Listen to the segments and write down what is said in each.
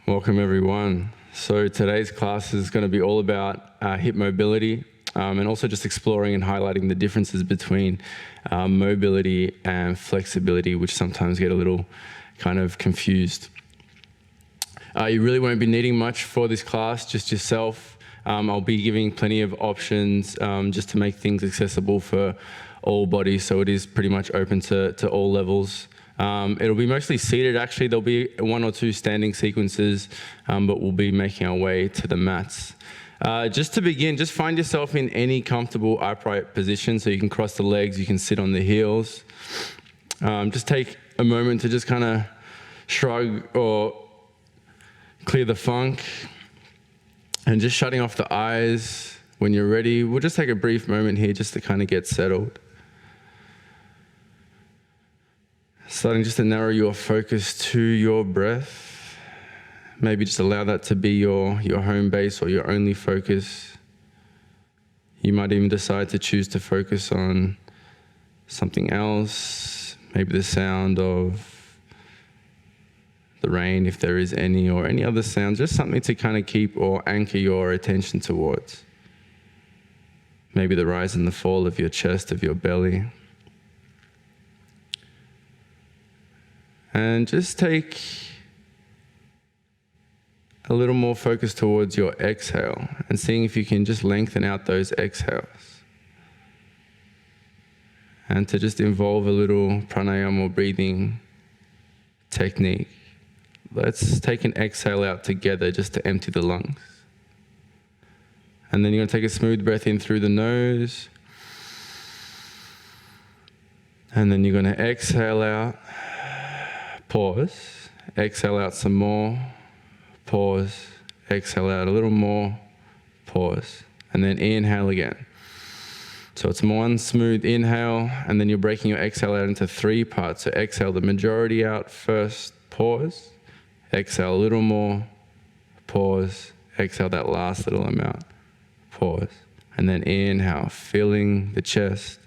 Welcome everyone. So today's class is going to be all about hip mobility and also just exploring and highlighting the differences between mobility and flexibility, which sometimes get a little kind of confused. You really won't be needing much for this class, just yourself. I'll be giving plenty of options just to make things accessible for all bodies, so it is pretty much open to all levels. It'll be mostly seated actually. There'll be one or two standing sequences, but we'll be making our way to the mats. Just to begin, just find yourself in any comfortable upright position so you can cross the legs, you can sit on the heels. Just take a moment to just kind of shrug or clear the funk and just shutting off the eyes when you're ready. We'll just take a brief moment here just to kind of get settled. Starting just to narrow your focus to your breath. Maybe just allow that to be your home base or your only focus. You might even decide to choose to focus on something else, maybe the sound of the rain, if there is any, or any other sound, just something to kind of keep or anchor your attention towards. Maybe the rise and the fall of your chest, of your belly. And just take a little more focus towards your exhale and seeing if you can just lengthen out those exhales. And to just involve a little pranayama or breathing technique. Let's take an exhale out together just to empty the lungs. And then you're going to take a smooth breath in through the nose. And then you're going to exhale out. Pause, exhale out some more, pause, exhale out a little more, pause, and then inhale again. So it's one smooth inhale, and then you're breaking your exhale out into three parts. So exhale the majority out first, pause, exhale a little more, pause, exhale that last little amount, pause, and then inhale, filling the chest,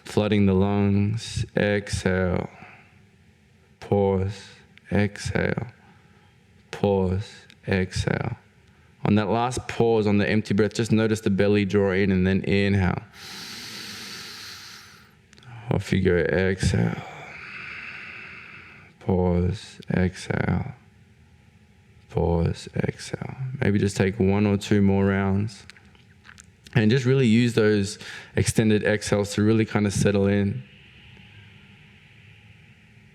flooding the lungs, exhale. Pause, exhale, pause, exhale. On that last pause, on the empty breath, just notice the belly draw in and then inhale. Off you go, exhale. Pause, exhale. Pause, exhale. Maybe just take one or two more rounds. And just really use those extended exhales to really kind of settle in.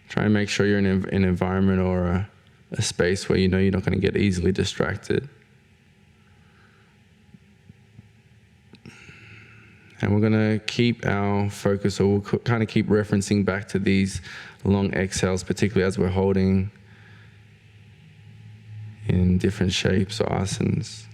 Try and make sure you're in an environment or a space where you know you're not going to get easily distracted. And we're going to keep our focus, or we'll kind of keep referencing back to these long exhales, particularly as we're holding in different shapes or asanas.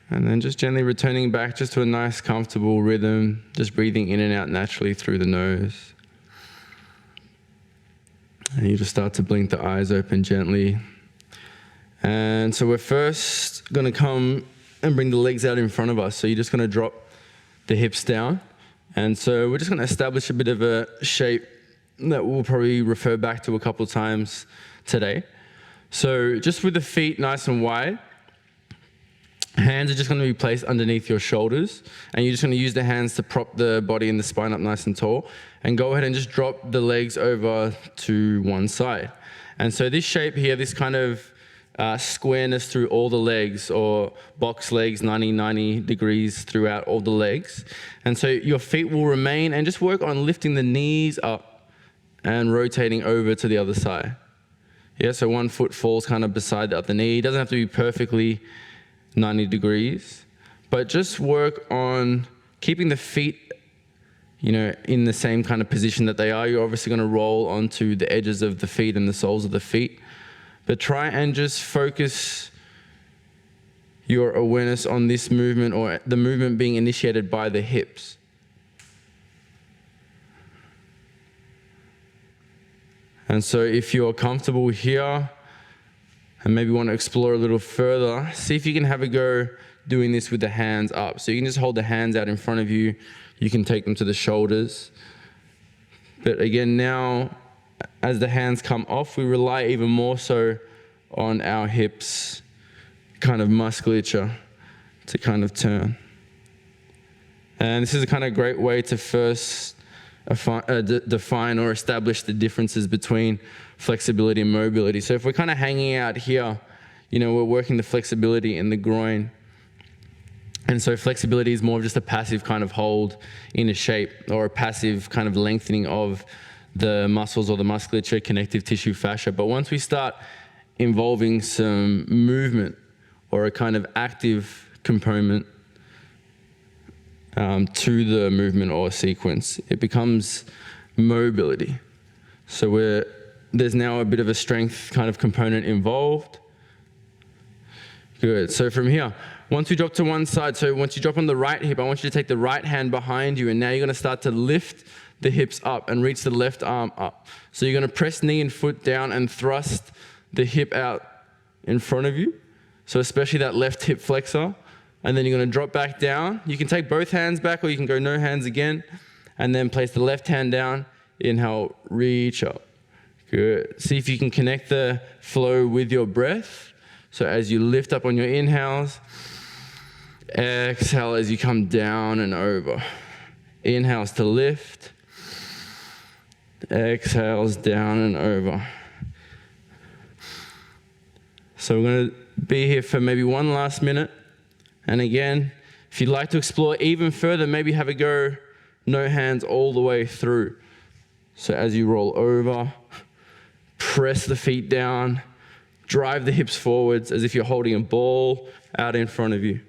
And then just gently returning back just to a nice comfortable rhythm, just breathing in and out naturally through the nose. And you just start to blink the eyes open gently. And so we're first going to come and bring the legs out in front of us. So you're just going to drop the hips down. And so we're just going to establish a bit of a shape that we'll probably refer back to a couple of times today. So just with the feet nice and wide, hands are just going to be placed underneath your shoulders, and you're just going to use the hands to prop the body and the spine up nice and tall, and go ahead and just drop the legs over to one side. And so this shape here, this kind of squareness through all the legs, or box legs, 90 degrees throughout all the legs. And so your feet will remain, and just work on lifting the knees up and rotating over to the other side. Yeah, so one foot falls kind of beside the other knee. It doesn't have to be perfectly 90 degrees, but just work on keeping the feet, in the same kind of position that they are. You're obviously going to roll onto the edges of the feet and the soles of the feet, but try and just focus your awareness on this movement, or the movement being initiated by the hips. And so if you're comfortable here and maybe want to explore a little further, see if you can have a go doing this with the hands up. So you can just hold the hands out in front of you. You can take them to the shoulders. But again, now, as the hands come off, we rely even more so on our hips, kind of musculature to kind of turn. And this is a kind of great way to first define or establish the differences between flexibility and mobility. So if we're kind of hanging out here, we're working the flexibility in the groin. And so flexibility is more of just a passive kind of hold in a shape, or a passive kind of lengthening of the muscles or the musculature, connective tissue, fascia. But once we start involving some movement or a kind of active component to the movement or sequence, it becomes mobility. So there's now a bit of a strength kind of component involved. Good. So from here, once we drop to one side, so once you drop on the right hip, I want you to take the right hand behind you, and now you're going to start to lift the hips up and reach the left arm up. So you're going to press knee and foot down and thrust the hip out in front of you. So especially that left hip flexor. And then you're going to drop back down. You can take both hands back, or you can go no hands again, and then place the left hand down. Inhale, reach up. Good. See if you can connect the flow with your breath. So as you lift up on your inhales, exhale as you come down and over. Inhales to lift. Exhales down and over. So we're going to be here for maybe one last minute. And again, if you'd like to explore even further, maybe have a go, no hands all the way through. So as you roll over, press the feet down, drive the hips forwards as if you're holding a ball out in front of you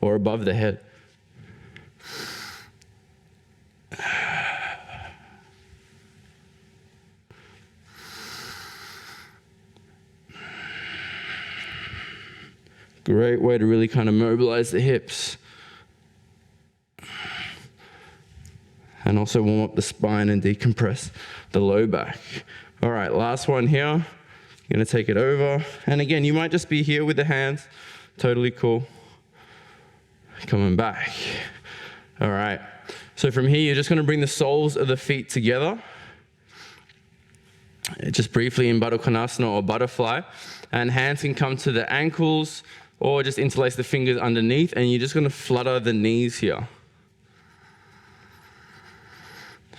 or above the head. Great way to really kind of mobilize the hips. And also warm up the spine and decompress the low back. All right, last one here. You're gonna take it over. And again, you might just be here with the hands. Totally cool. Coming back. All right. So from here, you're just gonna bring the soles of the feet together. Just briefly in Baddha Konasana or butterfly. And hands can come to the ankles, or just interlace the fingers underneath, and you're just going to flutter the knees here.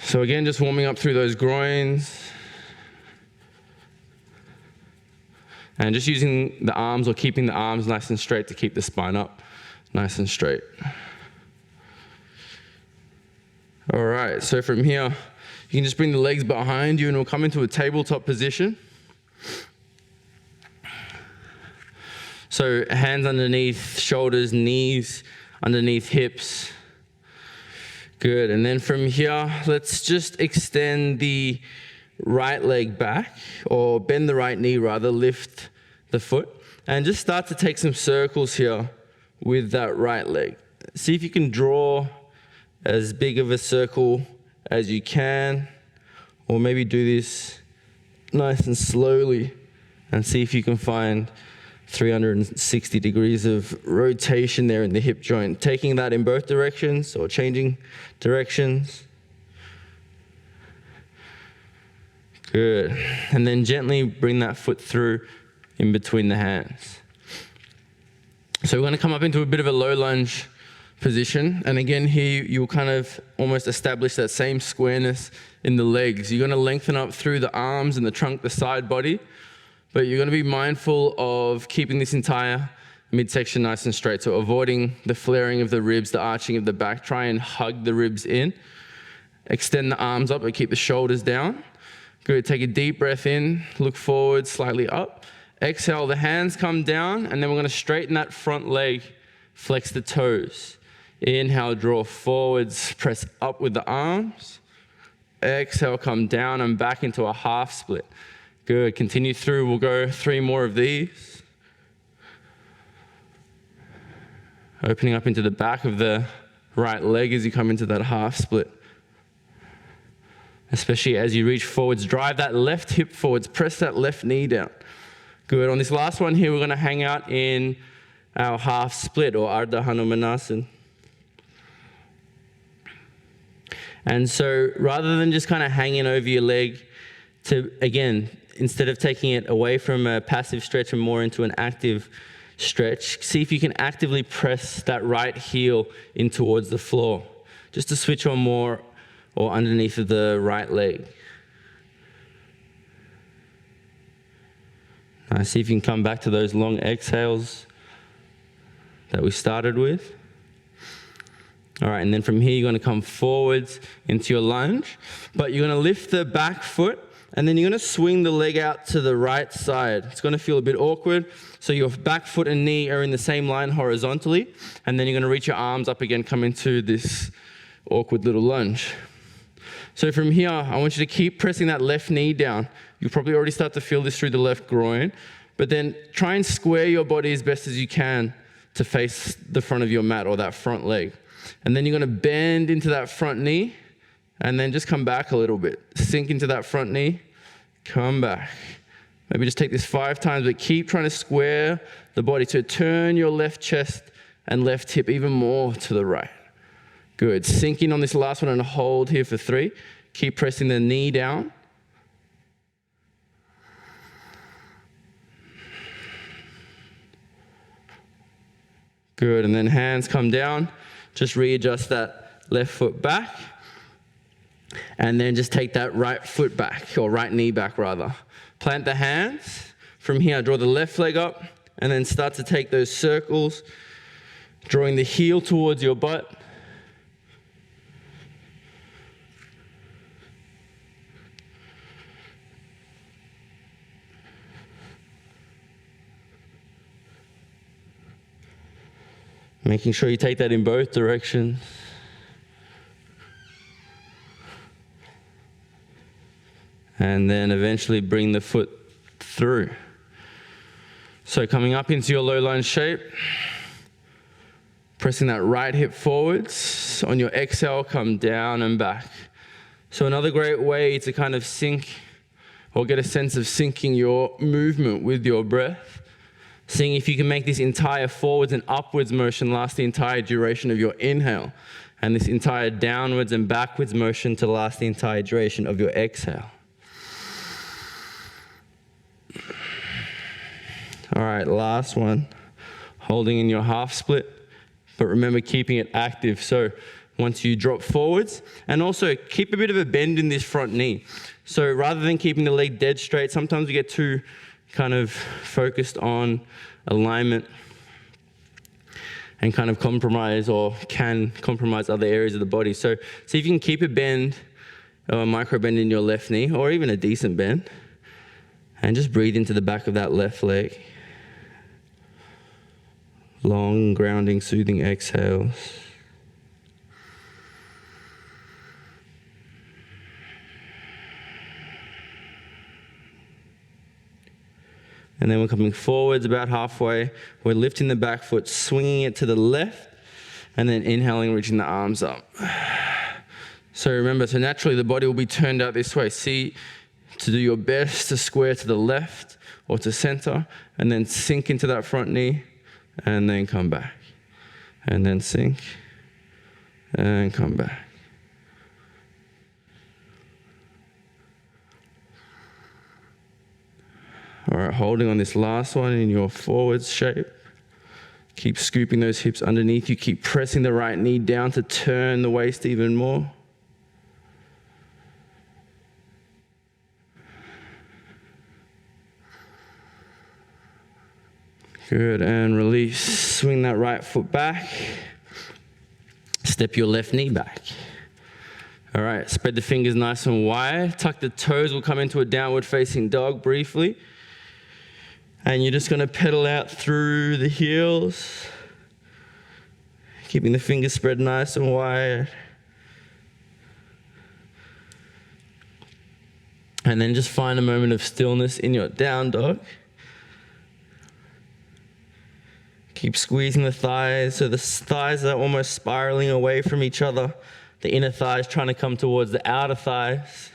So again, just warming up through those groins. And just using the arms, or keeping the arms nice and straight to keep the spine up nice and straight. All right, so from here, you can just bring the legs behind you, and we'll come into a tabletop position. So hands underneath shoulders, knees underneath hips. Good. And then from here, let's just extend the right leg back, or bend the right knee rather, lift the foot, and just start to take some circles here with that right leg. See if you can draw as big of a circle as you can, or maybe do this nice and slowly, and see if you can find 360 degrees of rotation there in the hip joint, taking that in both directions or changing directions. Good. And then gently bring that foot through in between the hands. So we're going to come up into a bit of a low lunge position. And again, here you'll kind of almost establish that same squareness in the legs. You're going to lengthen up through the arms and the trunk, the side body. But you're going to be mindful of keeping this entire midsection nice and straight. So avoiding the flaring of the ribs, the arching of the back. Try and hug the ribs in. Extend the arms up, but keep the shoulders down. Good. Take a deep breath in. Look forward, slightly up. Exhale, the hands come down, and then we're going to straighten that front leg. Flex the toes. Inhale, draw forwards. Press up with the arms. Exhale, come down and back into a half split. Good. Continue through. We'll go 3 more of these. Opening up into the back of the right leg as you come into that half split. especially as you reach forwards. Drive that left hip forwards, press that left knee down. Good. On this last one here, we're going to hang out in our half split or Ardha Hanumanasana. And so rather than just kind of hanging over your leg to, again, instead of taking it away from a passive stretch and more into an active stretch, see if you can actively press that right heel in towards the floor, just to switch on more or underneath of the right leg. Now see if you can come back to those long exhales that we started with. All right, and then from here, you're going to come forwards into your lunge, but you're going to lift the back foot, and then you're going to swing the leg out to the right side. It's going to feel a bit awkward, so your back foot and knee are in the same line horizontally, and then you're going to reach your arms up again, come into this awkward little lunge. So from here, I want you to keep pressing that left knee down. You'll probably already start to feel this through the left groin, but then try and square your body as best as you can to face the front of your mat or that front leg. And then you're going to bend into that front knee and then just come back a little bit. Sink into that front knee, come back. Maybe just take this 5 times, but keep trying to square the body to turn your left chest and left hip even more to the right. Good. Sink in on this last one and hold here for 3. Keep pressing the knee down. Good. And then hands come down. Just readjust that left foot back. And then just take that right foot back, or right knee back rather. Plant the hands. From here, draw the left leg up and then start to take those circles, drawing the heel towards your butt. Making sure you take that in both directions. And then eventually bring the foot through. So coming up into your low lunge shape, pressing that right hip forwards. On your exhale, come down and back. So another great way to kind of sink or get a sense of syncing your movement with your breath. Seeing if you can make this entire forwards and upwards motion last the entire duration of your inhale, and this entire downwards and backwards motion to last the entire duration of your exhale. All right, last one. Holding in your half split, but remember keeping it active. So once you drop forwards, and also keep a bit of a bend in this front knee. So rather than keeping the leg dead straight, sometimes we get too kind of focused on alignment and kind of compromise or can compromise other areas of the body. So see if you can keep a bend, or a micro bend in your left knee, or even a decent bend, and just breathe into the back of that left leg. Long, grounding, soothing exhales. And then we're coming forwards about halfway. We're lifting the back foot, swinging it to the left, and then inhaling, reaching the arms up. So remember, so naturally the body will be turned out this way. See to do your best to square to the left or to center, and then sink into that front knee, and then come back. And then sink, and come back. All right, holding on this last one in your forwards shape. Keep scooping those hips underneath you. Keep pressing the right knee down to turn the waist even more. Good, and release. Swing that right foot back. Step your left knee back. All right, spread the fingers nice and wide. Tuck the toes. We'll come into a downward facing dog briefly. And you're just going to pedal out through the heels, keeping the fingers spread nice and wide. And then just find a moment of stillness in your down dog. Keep squeezing the thighs, so the thighs are almost spiraling away from each other. The inner thighs trying to come towards the outer thighs.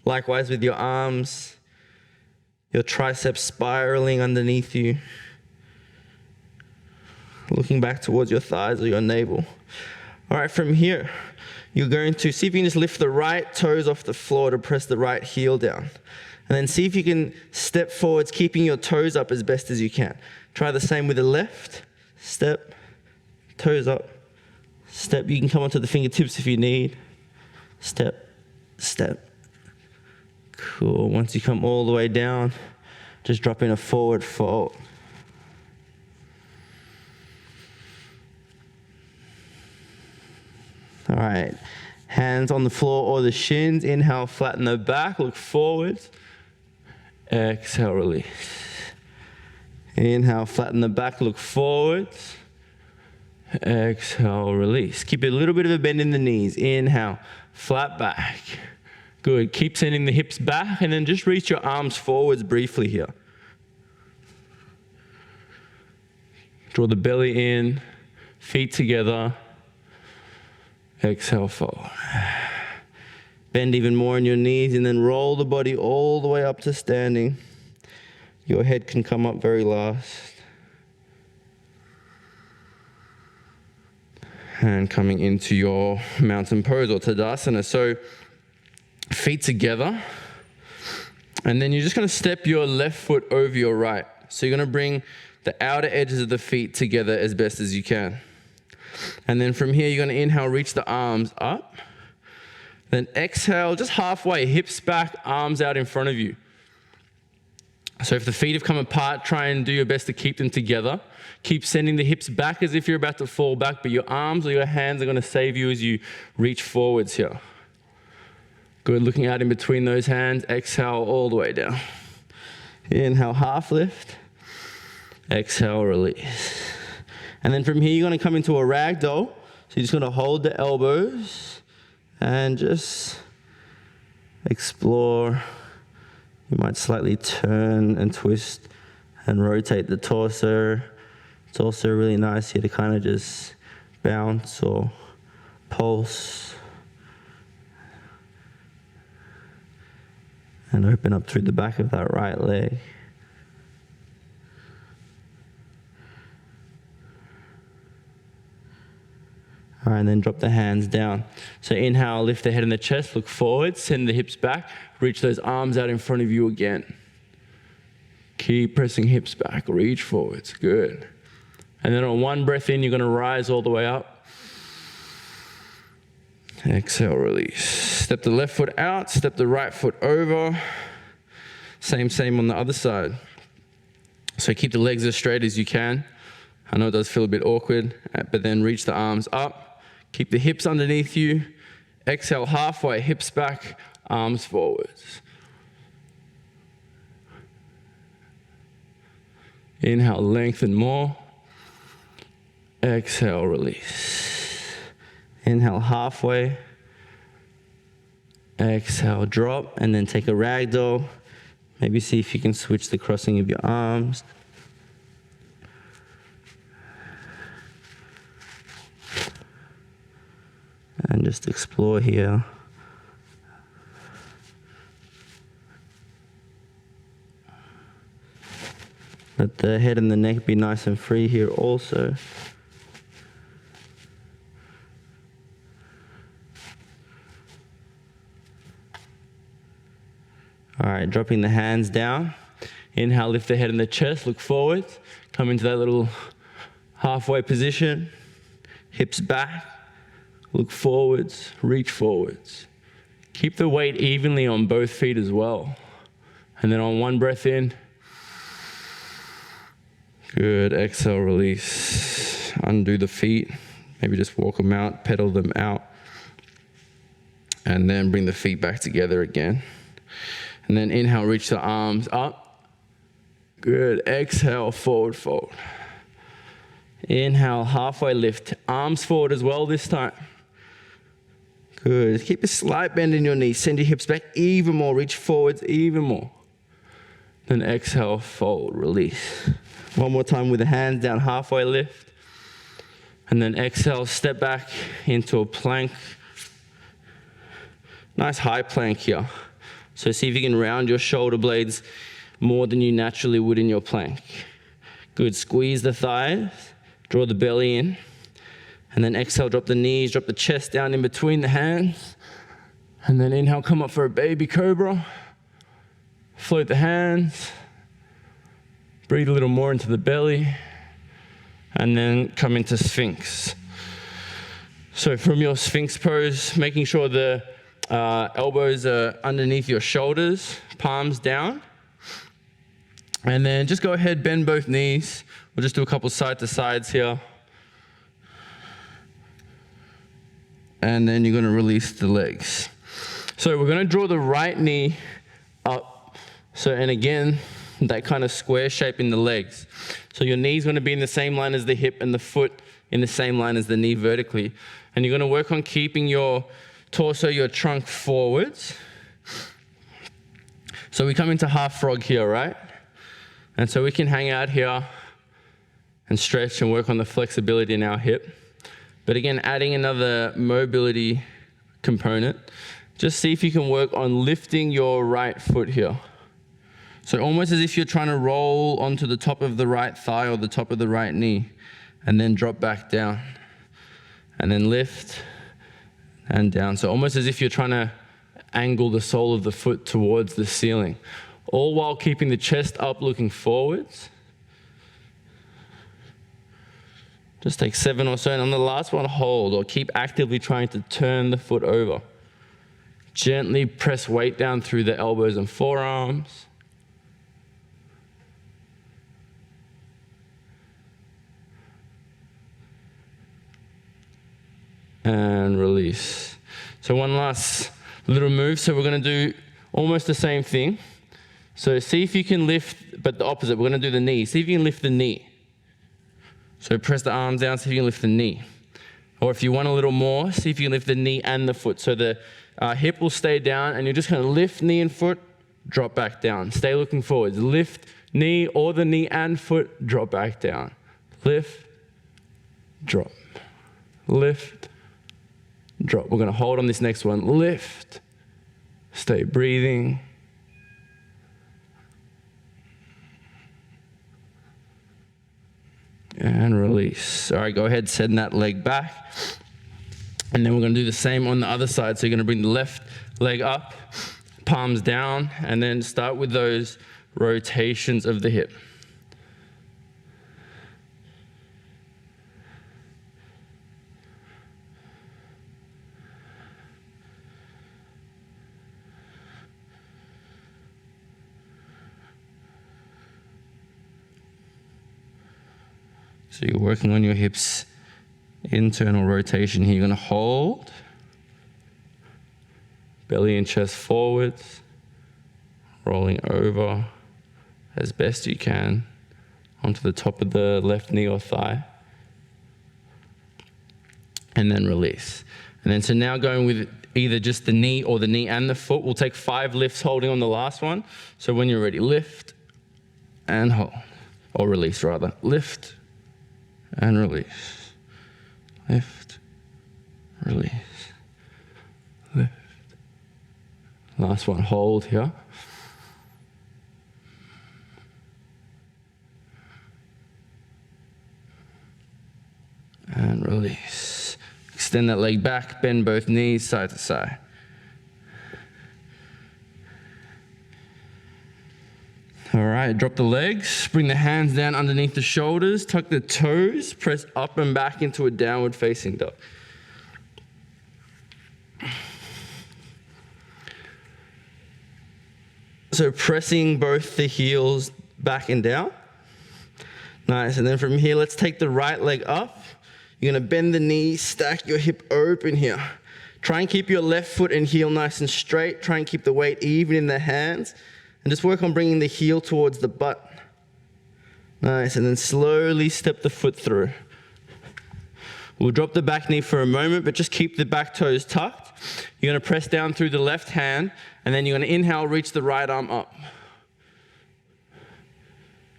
Likewise with your arms, your triceps spiraling underneath you, looking back towards your thighs or your navel. All right, from here, you're going to see if you can just lift the right toes off the floor to press the right heel down. And then see if you can step forwards, keeping your toes up as best as you can. Try the same with the left. Step, toes up, step. You can come onto the fingertips if you need. Step, step. Cool. Once you come all the way down, just drop in a forward fold. All right, hands on the floor or the shins. Inhale, flatten the back, look forwards. Exhale, release. Inhale, flatten the back, look forwards. Exhale, release. Keep a little bit of a bend in the knees. Inhale, flat back. Good. Keep sending the hips back and then just reach your arms forwards briefly here. Draw the belly in, feet together. Exhale, forward. Bend even more in your knees and then roll the body all the way up to standing. Your head can come up very last. And coming into your mountain pose or Tadasana. So feet together. And then you're just going to step your left foot over your right. So you're going to bring the outer edges of the feet together as best as you can. And then from here, you're going to inhale, reach the arms up. Then exhale, just halfway, hips back, arms out in front of you. So if the feet have come apart, try and do your best to keep them together. Keep sending the hips back as if you're about to fall back, but your arms or your hands are going to save you as you reach forwards here. Good, looking out in between those hands. Exhale all the way down. Inhale, half lift. Exhale, release. And then from here, you're going to come into a ragdoll. So you're just going to hold the elbows and just explore. You might slightly turn and twist and rotate the torso. It's also really nice here to kind of just bounce or pulse and open up through the back of that right leg. All right, and then drop the hands down. So inhale, lift the head and the chest, look forward, send the hips back, reach those arms out in front of you again. Keep pressing hips back, reach forwards, good. And then on one breath in, you're gonna rise all the way up. Exhale, release. Step the left foot out, step the right foot over. Same on the other side. So keep the legs as straight as you can. I know it does feel a bit awkward, but then reach the arms up. Keep the hips underneath you. Exhale halfway, hips back, arms forwards. Inhale, lengthen more. Exhale, release. Inhale halfway. Exhale, drop, and then take a ragdoll. Maybe see if you can switch the crossing of your arms. And just explore here. Let the head and the neck be nice and free here also. All right, dropping the hands down. Inhale, lift the head and the chest, look forward. Come into that little halfway position. Hips back. Look forwards, reach forwards. Keep the weight evenly on both feet as well. And then on one breath in. Good, exhale, release. Undo the feet. Maybe just walk them out, pedal them out. And then bring the feet back together again. And then inhale, reach the arms up. Good, exhale, forward fold. Inhale, halfway lift. Arms forward as well this time. Good. Keep a slight bend in your knees. Send your hips back even more. Reach forwards even more. Then exhale, fold, release. One more time with the hands down, halfway lift. And then exhale, step back into a plank. Nice high plank here. So see if you can round your shoulder blades more than you naturally would in your plank. Good, squeeze the thighs, draw the belly in, and then exhale, drop the knees, drop the chest down in between the hands, and then inhale, come up for a baby cobra. Float the hands, breathe a little more into the belly, and then come into Sphinx. So from your Sphinx pose, making sure the elbows are underneath your shoulders, palms down. And then just go ahead, bend both knees. We'll just do a couple side to sides here. And then you're gonna release the legs. So we're gonna draw the right knee up. So, and again, that kind of square shape in the legs. So your knee's gonna be in the same line as the hip and the foot in the same line as the knee vertically. And you're gonna work on keeping your torso, your trunk forwards. So we come into half frog here, right? And so we can hang out here and stretch and work on the flexibility in our hip. But again, adding another mobility component, just see if you can work on lifting your right foot here. So almost as if you're trying to roll onto the top of the right thigh or the top of the right knee, and then drop back down, and then lift and down. So almost as if you're trying to angle the sole of the foot towards the ceiling, all while keeping the chest up, looking forwards. Just take 7 or so, and on the last one, hold, or keep actively trying to turn the foot over. Gently press weight down through the elbows and forearms. And release. So one last little move. So we're gonna do almost the same thing. So see if you can lift, but the opposite, we're gonna do the knee. See if you can lift the knee. So press the arms down, see if you can lift the knee. Or if you want a little more, see if you can lift the knee and the foot. So the hip will stay down, and you're just gonna lift knee and foot, drop back down. Stay looking forwards. Lift knee or the knee and foot, drop back down. Lift, drop, lift, drop. We're gonna hold on this next one. Lift, stay breathing. And release. All right, go ahead, send that leg back. And then we're gonna do the same on the other side. So you're gonna bring the left leg up, palms down, and then start with those rotations of the hip. So you're working on your hips, internal rotation here. You're gonna hold, belly and chest forwards, rolling over as best you can onto the top of the left knee or thigh, and then release. And then so now going with either just the knee or the knee and the foot, we'll take 5 lifts holding on the last one. So when you're ready, lift and hold, or release rather. Lift and release. Lift, release, lift. Last one, hold here. And release. Extend that leg back, bend both knees side to side. All right, drop the legs, bring the hands down underneath the shoulders, tuck the toes, press up and back into a downward facing dog. So pressing both the heels back and down. Nice, and then from here, let's take the right leg up. You're gonna bend the knee, stack your hip open here. Try and keep your left foot and heel nice and straight. Try and keep the weight even in the hands. And just work on bringing the heel towards the butt. Nice, and then slowly step the foot through. We'll drop the back knee for a moment, but just keep the back toes tucked. You're gonna press down through the left hand, and then you're gonna inhale, reach the right arm up.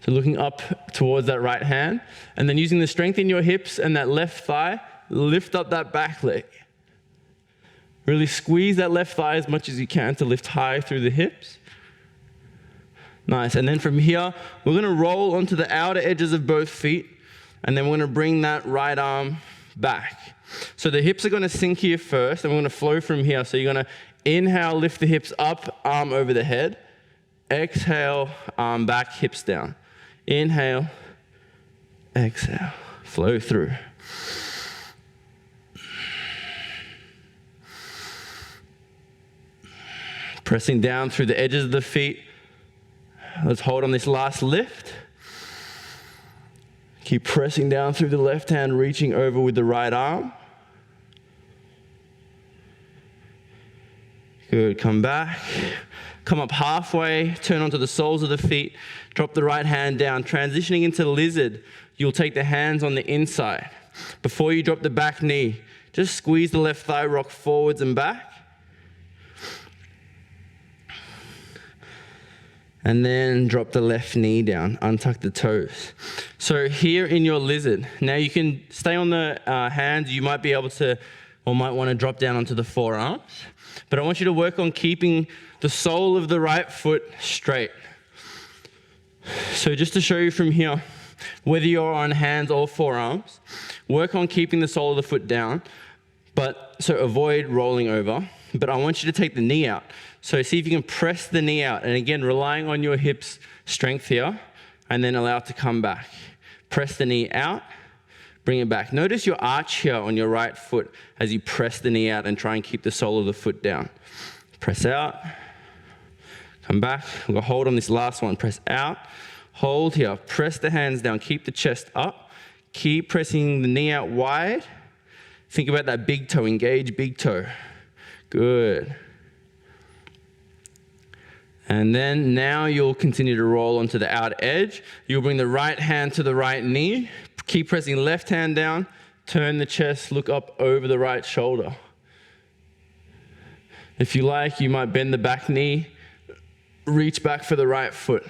So looking up towards that right hand, and then using the strength in your hips and that left thigh, lift up that back leg. Really squeeze that left thigh as much as you can to lift high through the hips. Nice. And then from here, we're going to roll onto the outer edges of both feet, and then we're going to bring that right arm back. So the hips are going to sink here first, and we're going to flow from here. So you're going to inhale, lift the hips up, arm over the head. Exhale, arm back, hips down. Inhale, exhale, flow through. Pressing down through the edges of the feet. Let's hold on this last lift. Keep pressing down through the left hand, reaching over with the right arm. Good, come back. Come up halfway, turn onto the soles of the feet, drop the right hand down. Transitioning into lizard, you'll take the hands on the inside. Before you drop the back knee, just squeeze the left thigh, rock forwards and back. And then drop the left knee down, untuck the toes. So here in your lizard, now you can stay on the hands. You might be able to, or might want to drop down onto the forearms. But I want you to work on keeping the sole of the right foot straight. So just to show you from here, whether you're on hands or forearms, work on keeping the sole of the foot down, so avoid rolling over. But I want you to take the knee out. So see if you can press the knee out. And again, relying on your hips strength here, and then allow it to come back. Press the knee out, bring it back. Notice your arch here on your right foot as you press the knee out and try and keep the sole of the foot down. Press out, come back. We're gonna hold on this last one. Press out, hold here. Press the hands down, keep the chest up. Keep pressing the knee out wide. Think about that big toe, engage big toe. Good. And then now you'll continue to roll onto the outer edge. You'll bring the right hand to the right knee. Keep pressing left hand down. Turn the chest, look up over the right shoulder. If you like, you might bend the back knee, reach back for the right foot.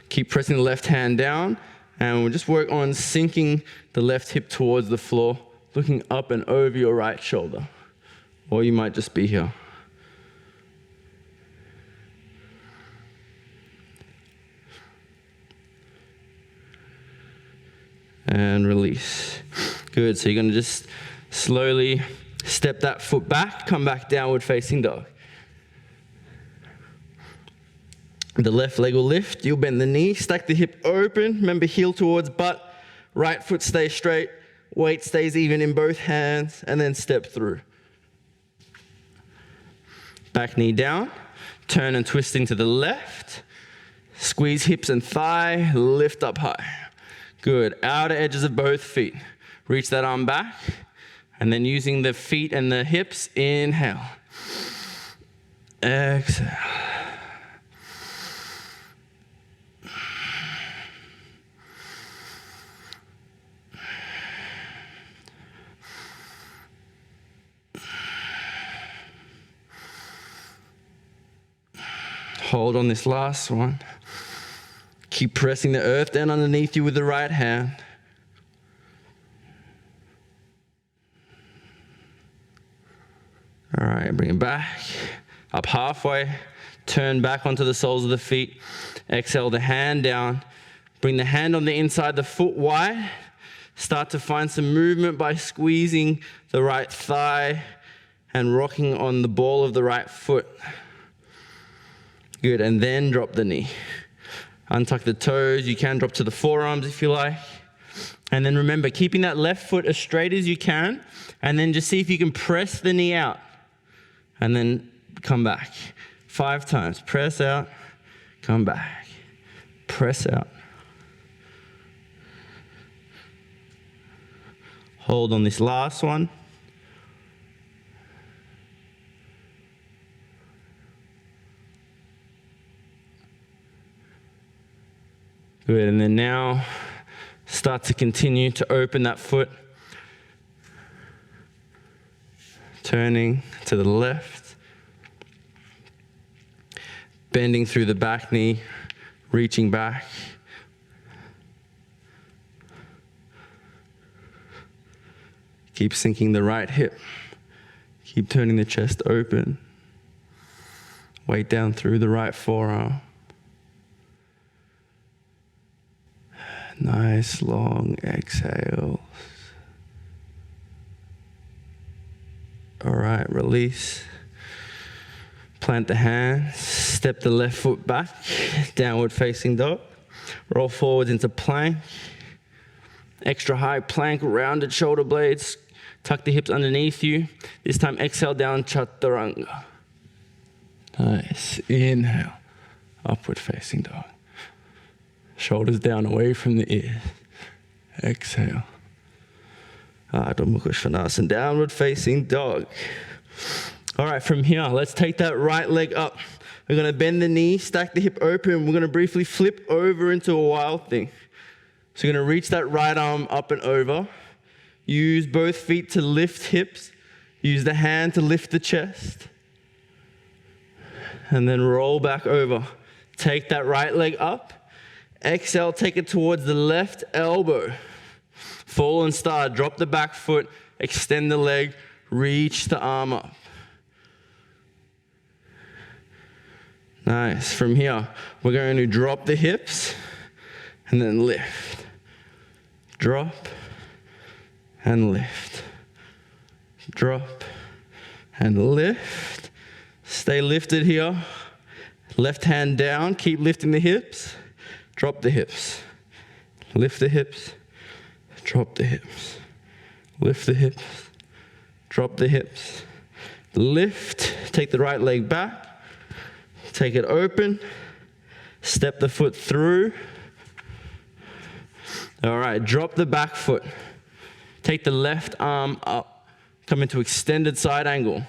Keep pressing the left hand down, and we'll just work on sinking the left hip towards the floor, looking up and over your right shoulder. Or you might just be here. And release. Good, so you're gonna just slowly step that foot back, come back downward facing dog. The left leg will lift, you'll bend the knee, stack the hip open, remember heel towards butt, right foot stays straight, weight stays even in both hands, and then step through. Back knee down, turn and twist into the left, squeeze hips and thigh, lift up high. Good, outer edges of both feet. Reach that arm back, and then using the feet and the hips, inhale. Exhale. Hold on this last one. Keep pressing the earth down underneath you with the right hand. All right, bring it back. Up halfway. Turn back onto the soles of the feet. Exhale the hand down. Bring the hand on the inside, the foot wide. Start to find some movement by squeezing the right thigh and rocking on the ball of the right foot. Good, and then drop the knee. Untuck the toes. You can drop to the forearms if you like. And then remember, keeping that left foot as straight as you can, and then just see if you can press the knee out. And then come back. 5 times. Press out, come back. Press out. Hold on this last one. Good, and then now start to continue to open that foot. Turning to the left. Bending through the back knee, reaching back. Keep sinking the right hip. Keep turning the chest open. Weight down through the right forearm. Nice long exhales. All right, release. Plant the hands, step the left foot back, downward facing dog. Roll forwards into plank. Extra high plank, rounded shoulder blades. Tuck the hips underneath you. This time exhale down, chaturanga. Nice, inhale, upward facing dog. Shoulders down away from the ears. Exhale. Ardha Mukha Svanasana, downward facing dog. All right, from here, let's take that right leg up. We're gonna bend the knee, stack the hip open. We're gonna briefly flip over into a wild thing. So you're gonna reach that right arm up and over. Use both feet to lift hips. Use the hand to lift the chest. And then roll back over. Take that right leg up. Exhale, take it towards the left elbow. Fallen star, drop the back foot, extend the leg, reach the arm up. Nice. From here, we're going to drop the hips and then lift. Drop and lift. Drop and lift. Stay lifted here. Left hand down, keep lifting the hips. Drop the hips. Lift the hips. Drop the hips. Lift the hips. Drop the hips. Lift. Take the right leg back. Take it open. Step the foot through. All right, drop the back foot. Take the left arm up. Come into extended side angle.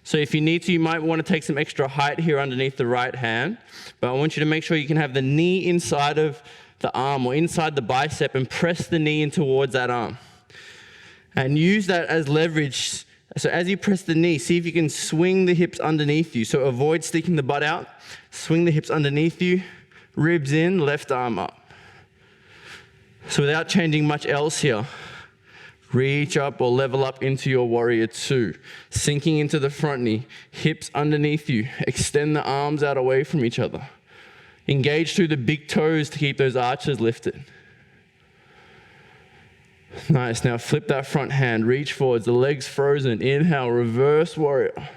So if you need to, you might want to take some extra height here underneath the right hand. But I want you to make sure you can have the knee inside of the arm or inside the bicep and press the knee in towards that arm. And use that as leverage. So as you press the knee, see if you can swing the hips underneath you. So avoid sticking the butt out. Swing the hips underneath you. Ribs in, left arm up. So without changing much else here, reach up or level up into your warrior two. Sinking into the front knee, hips underneath you. Extend the arms out away from each other. Engage through the big toes to keep those arches lifted. Nice, now flip that front hand, reach forwards, the legs frozen. Inhale, reverse warrior.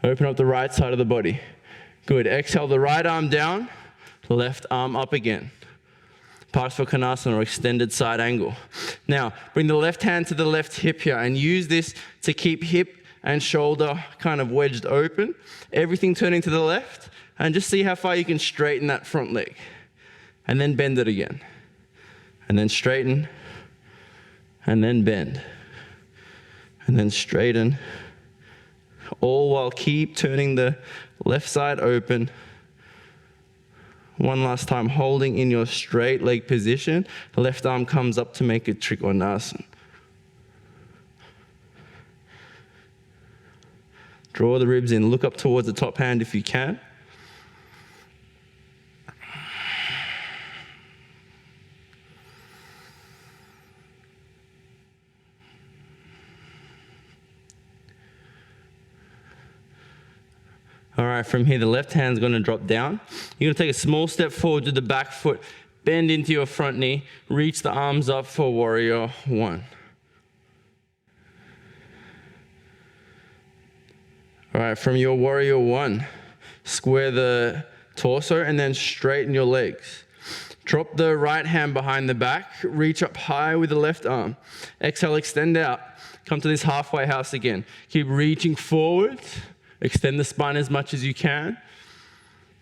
Open up the right side of the body. Good, exhale the right arm down, left arm up again. Parsvakonasana or extended side angle. Now, bring the left hand to the left hip here and use this to keep hip and shoulder kind of wedged open. Everything turning to the left, and just see how far you can straighten that front leg. And then bend it again. And then straighten, and then bend. And then straighten. All while keep turning the left side open. One last time, holding in your straight leg position. The left arm comes up to make a Trikonasana. Draw the ribs in, look up towards the top hand if you can. All right, from here, the left hand's gonna drop down. You're gonna take a small step forward to the back foot, bend into your front knee, reach the arms up for warrior one. All right, from your warrior one, square the torso and then straighten your legs. Drop the right hand behind the back, reach up high with the left arm. Exhale, extend out. Come to this halfway house again. Keep reaching forward. Extend the spine as much as you can.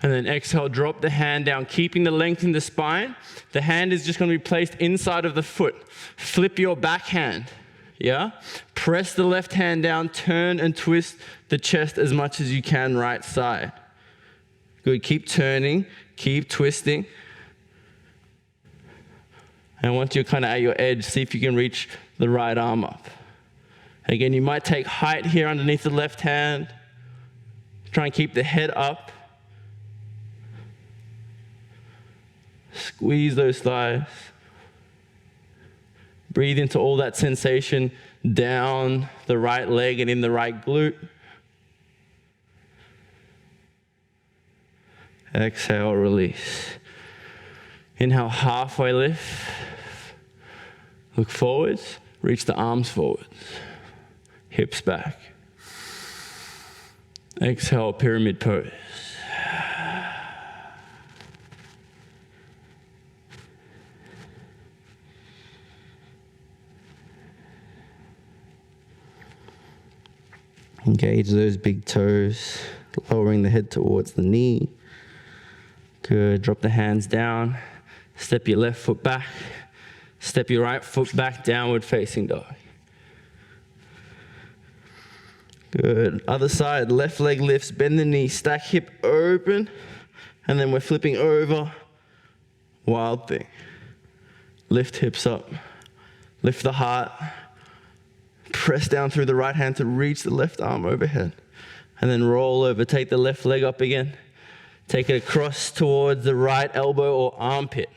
And then exhale, drop the hand down, keeping the length in the spine. The hand is just going to be placed inside of the foot. Flip your back hand. Yeah? Press the left hand down, turn and twist the chest as much as you can right side. Good, keep turning, keep twisting. And once you're kind of at your edge, see if you can reach the right arm up. Again, you might take height here underneath the left hand. Try and keep the head up. Squeeze those thighs. Breathe into all that sensation down the right leg and in the right glute. Exhale, release. Inhale, halfway lift. Look forwards, reach the arms forwards. Hips back. Exhale, pyramid pose. Engage those big toes, lowering the head towards the knee. Good, drop the hands down. Step your left foot back. Step your right foot back, downward facing dog. Good, other side, left leg lifts, bend the knee, stack hip open, and then we're flipping over, wild thing. Lift hips up, lift the heart, press down through the right hand to reach the left arm overhead, and then roll over, take the left leg up again, take it across towards the right elbow or armpit.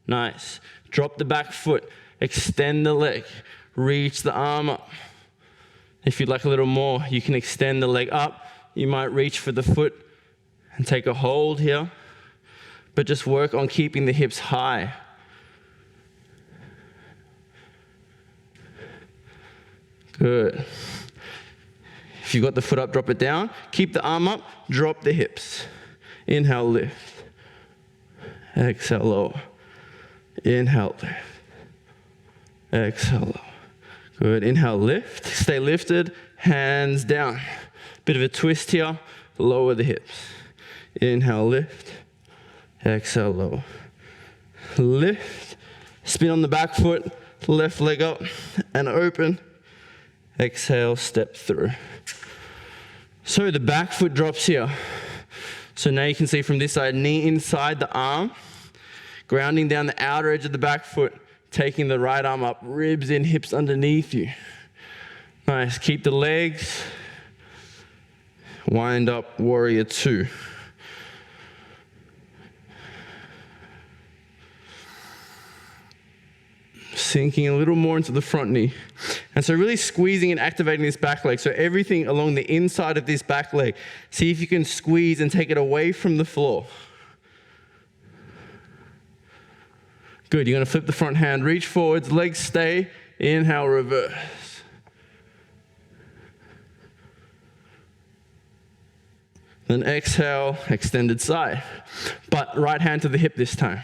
Nice. Drop the back foot, extend the leg, reach the arm up. If you'd like a little more, you can extend the leg up. You might reach for the foot and take a hold here, but just work on keeping the hips high. Good. If you've got the foot up, drop it down. Keep the arm up, drop the hips. Inhale, lift. Exhale, lower. Inhale, lift. Exhale, lower. Good, inhale, lift. Stay lifted, hands down. Bit of a twist here, lower the hips. Inhale, lift. Exhale, lower. Lift. Spin on the back foot, left leg up and open. Exhale, step through. So the back foot drops here. So now you can see from this side, knee inside the arm, grounding down the outer edge of the back foot, taking the right arm up, ribs in, hips underneath you. Nice, keep the legs. Wind up, warrior two. Sinking a little more into the front knee. And so really squeezing and activating this back leg. So everything along the inside of this back leg. See if you can squeeze and take it away from the floor. Good, you're gonna flip the front hand, reach forwards, legs stay, inhale, reverse. Then exhale, extended side. But right hand to the hip this time.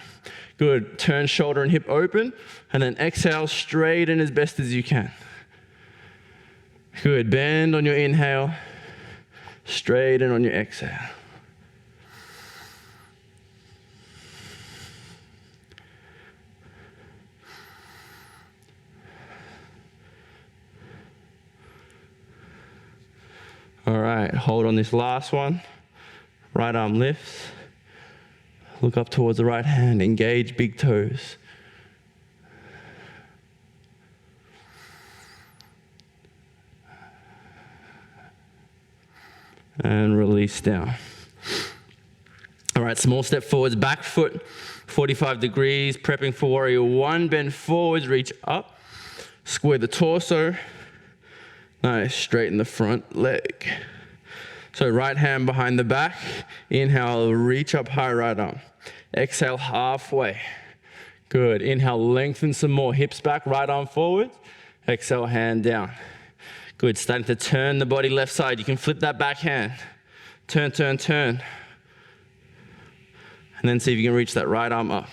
Good, turn shoulder and hip open, and then exhale, straighten as best as you can. Good, bend on your inhale, straighten on your exhale. All right, hold on this last one. Right arm lifts. Look up towards the right hand, engage big toes. And release down. All right, small step forwards, back foot, 45 degrees, prepping for warrior one, bend forwards, reach up, square the torso. Nice, straighten the front leg. So right hand behind the back, inhale, reach up high right arm. Exhale, halfway. Good, inhale, lengthen some more, hips back, right arm forward. Exhale, hand down. Good, starting to turn the body left side. You can flip that back hand. Turn, turn, turn. And then see if you can reach that right arm up.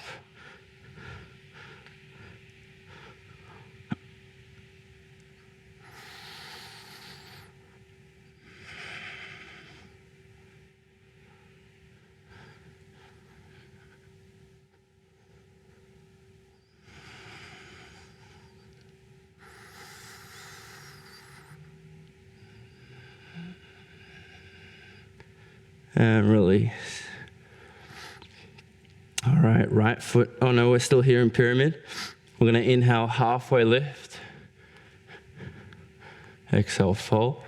And release. All right, right foot. Oh no, we're still here in pyramid. We're gonna inhale, halfway lift. Exhale, fold.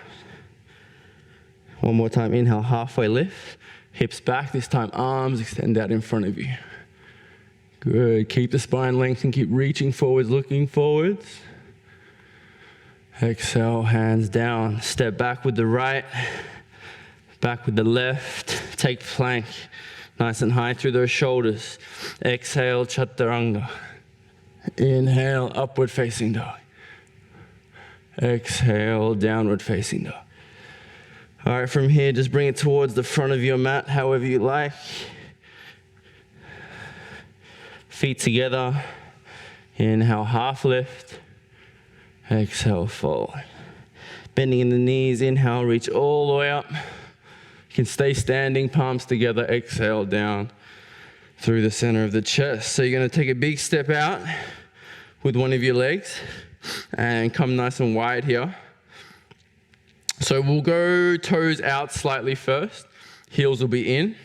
One more time, inhale, halfway lift. Hips back, this time arms extend out in front of you. Good. Keep the spine length and keep reaching forwards, looking forwards. Exhale, hands down. Step back with the right, back with the left. Take plank nice and high through those shoulders. Exhale, chaturanga. Inhale, upward facing dog. Exhale, downward facing dog. All right, from here, just bring it towards the front of your mat, however you like. Feet together. Inhale, half lift. Exhale, forward. Bending in the knees, inhale, reach all the way up. You can stay standing, palms together, exhale down through the center of the chest. So you're gonna take a big step out with one of your legs and come nice and wide here. So we'll go toes out slightly first. Heels will be in,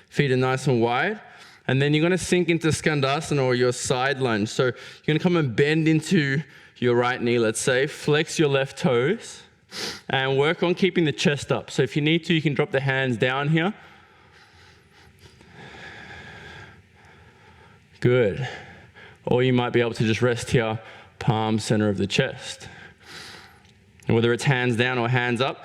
feet are nice and wide. And then you're gonna sink into Skandasana or your side lunge. So you're gonna come and bend into your right knee, let's say. Flex your left toes and work on keeping the chest up. So if you need to, you can drop the hands down here. Good. Or you might be able to just rest here, palm center of the chest. And whether it's hands down or hands up,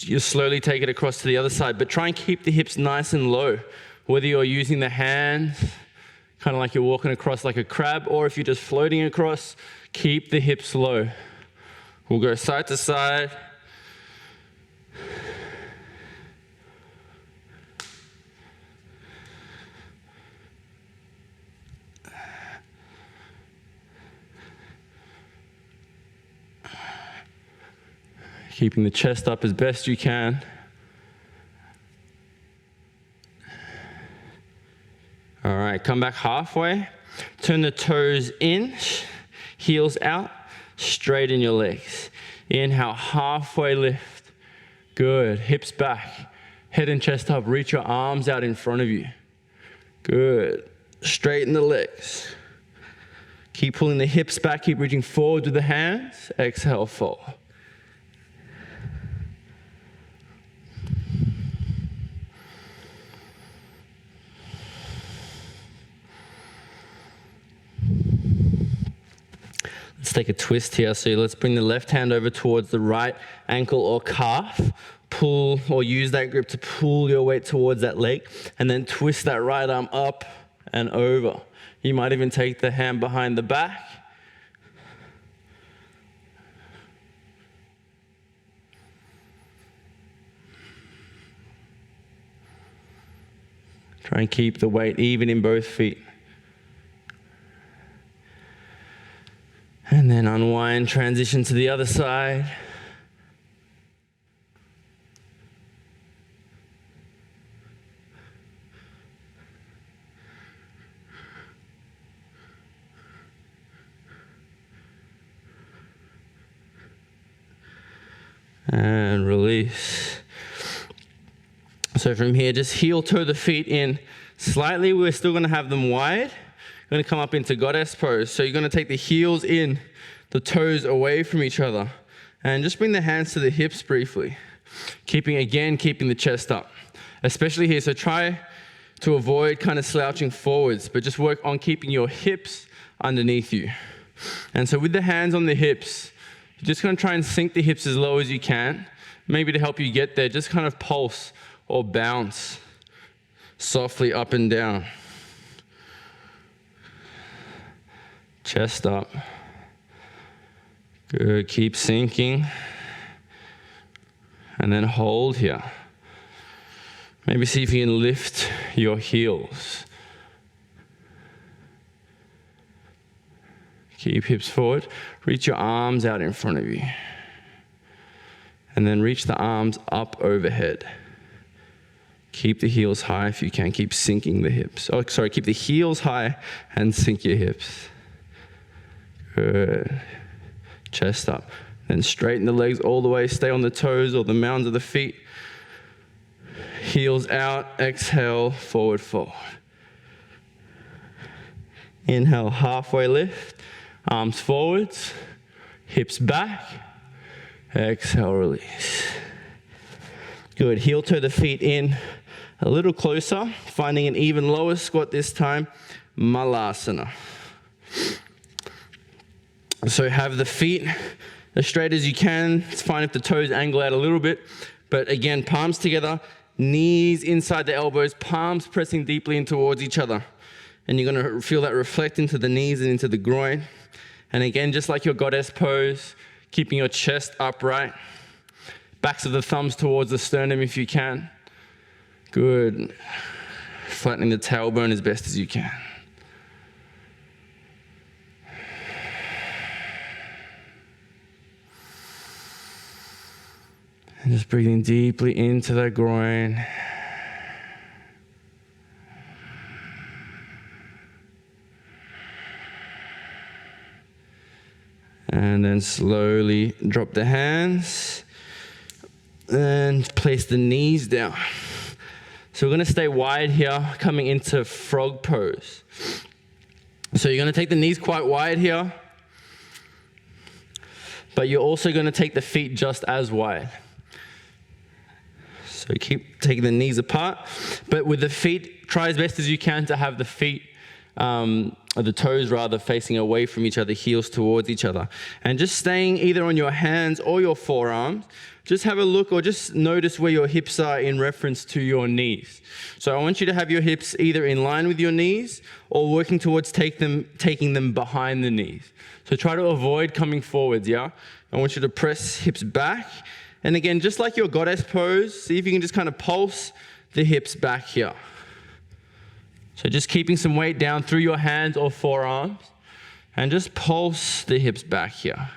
you slowly take it across to the other side, but try and keep the hips nice and low. Whether you're using the hands, kind of like you're walking across like a crab, or if you're just floating across, keep the hips low. We'll go side to side. Keeping the chest up as best you can. All right, come back halfway. Turn the toes in, heels out, straighten your legs. Inhale, halfway lift. Good, hips back. Head and chest up, reach your arms out in front of you. Good, straighten the legs. Keep pulling the hips back, keep reaching forward with the hands. Exhale, fall. Let's take a twist here. So let's bring the left hand over towards the right ankle or calf. Pull or use that grip to pull your weight towards that leg and then twist that right arm up and over. You might even take the hand behind the back. Try and keep the weight even in both feet. And then unwind, transition to the other side. And release. So from here, just heel toe the feet in slightly. We're still gonna have them wide. You're going to come up into goddess pose. So you're going to take the heels in, the toes away from each other, and just bring the hands to the hips briefly. Keeping the chest up, especially here. So try to avoid kind of slouching forwards, but just work on keeping your hips underneath you. And so with the hands on the hips, you're just going to try and sink the hips as low as you can. Maybe to help you get there, just kind of pulse or bounce softly up and down. Chest up. Good, keep sinking. And then hold here. Maybe see if you can lift your heels. Keep hips forward. Reach your arms out in front of you. And then reach the arms up overhead. Keep the heels high if you can. Keep sinking the hips. Keep the heels high and sink your hips. Good. Chest up. Then straighten the legs all the way. Stay on the toes or the mounds of the feet. Heels out. Exhale, forward fold. Inhale, halfway lift. Arms forwards. Hips back. Exhale, release. Good. Heel toe the feet in a little closer. Finding an even lower squat this time. Malasana. So have the feet as straight as you can. It's fine if the toes angle out a little bit, but again, palms together, knees inside the elbows, palms pressing deeply in towards each other. And you're gonna feel that reflect into the knees and into the groin. And again, just like your goddess pose, keeping your chest upright, backs of the thumbs towards the sternum if you can. Good. Flattening the tailbone as best as you can. And just breathing deeply into the groin. And then slowly drop the hands and place the knees down. So we're gonna stay wide here, coming into frog pose. So you're gonna take the knees quite wide here, but you're also gonna take the feet just as wide. So keep taking the knees apart, but with the feet, try as best as you can to have the feet, or the toes rather, facing away from each other, heels towards each other. And just staying either on your hands or your forearms, just have a look or just notice where your hips are in reference to your knees. So I want you to have your hips either in line with your knees or working towards taking them behind the knees. So try to avoid coming forwards, yeah? I want you to press hips back. And again, just like your goddess pose, see if you can just kind of pulse the hips back here. So just keeping some weight down through your hands or forearms and just pulse the hips back here.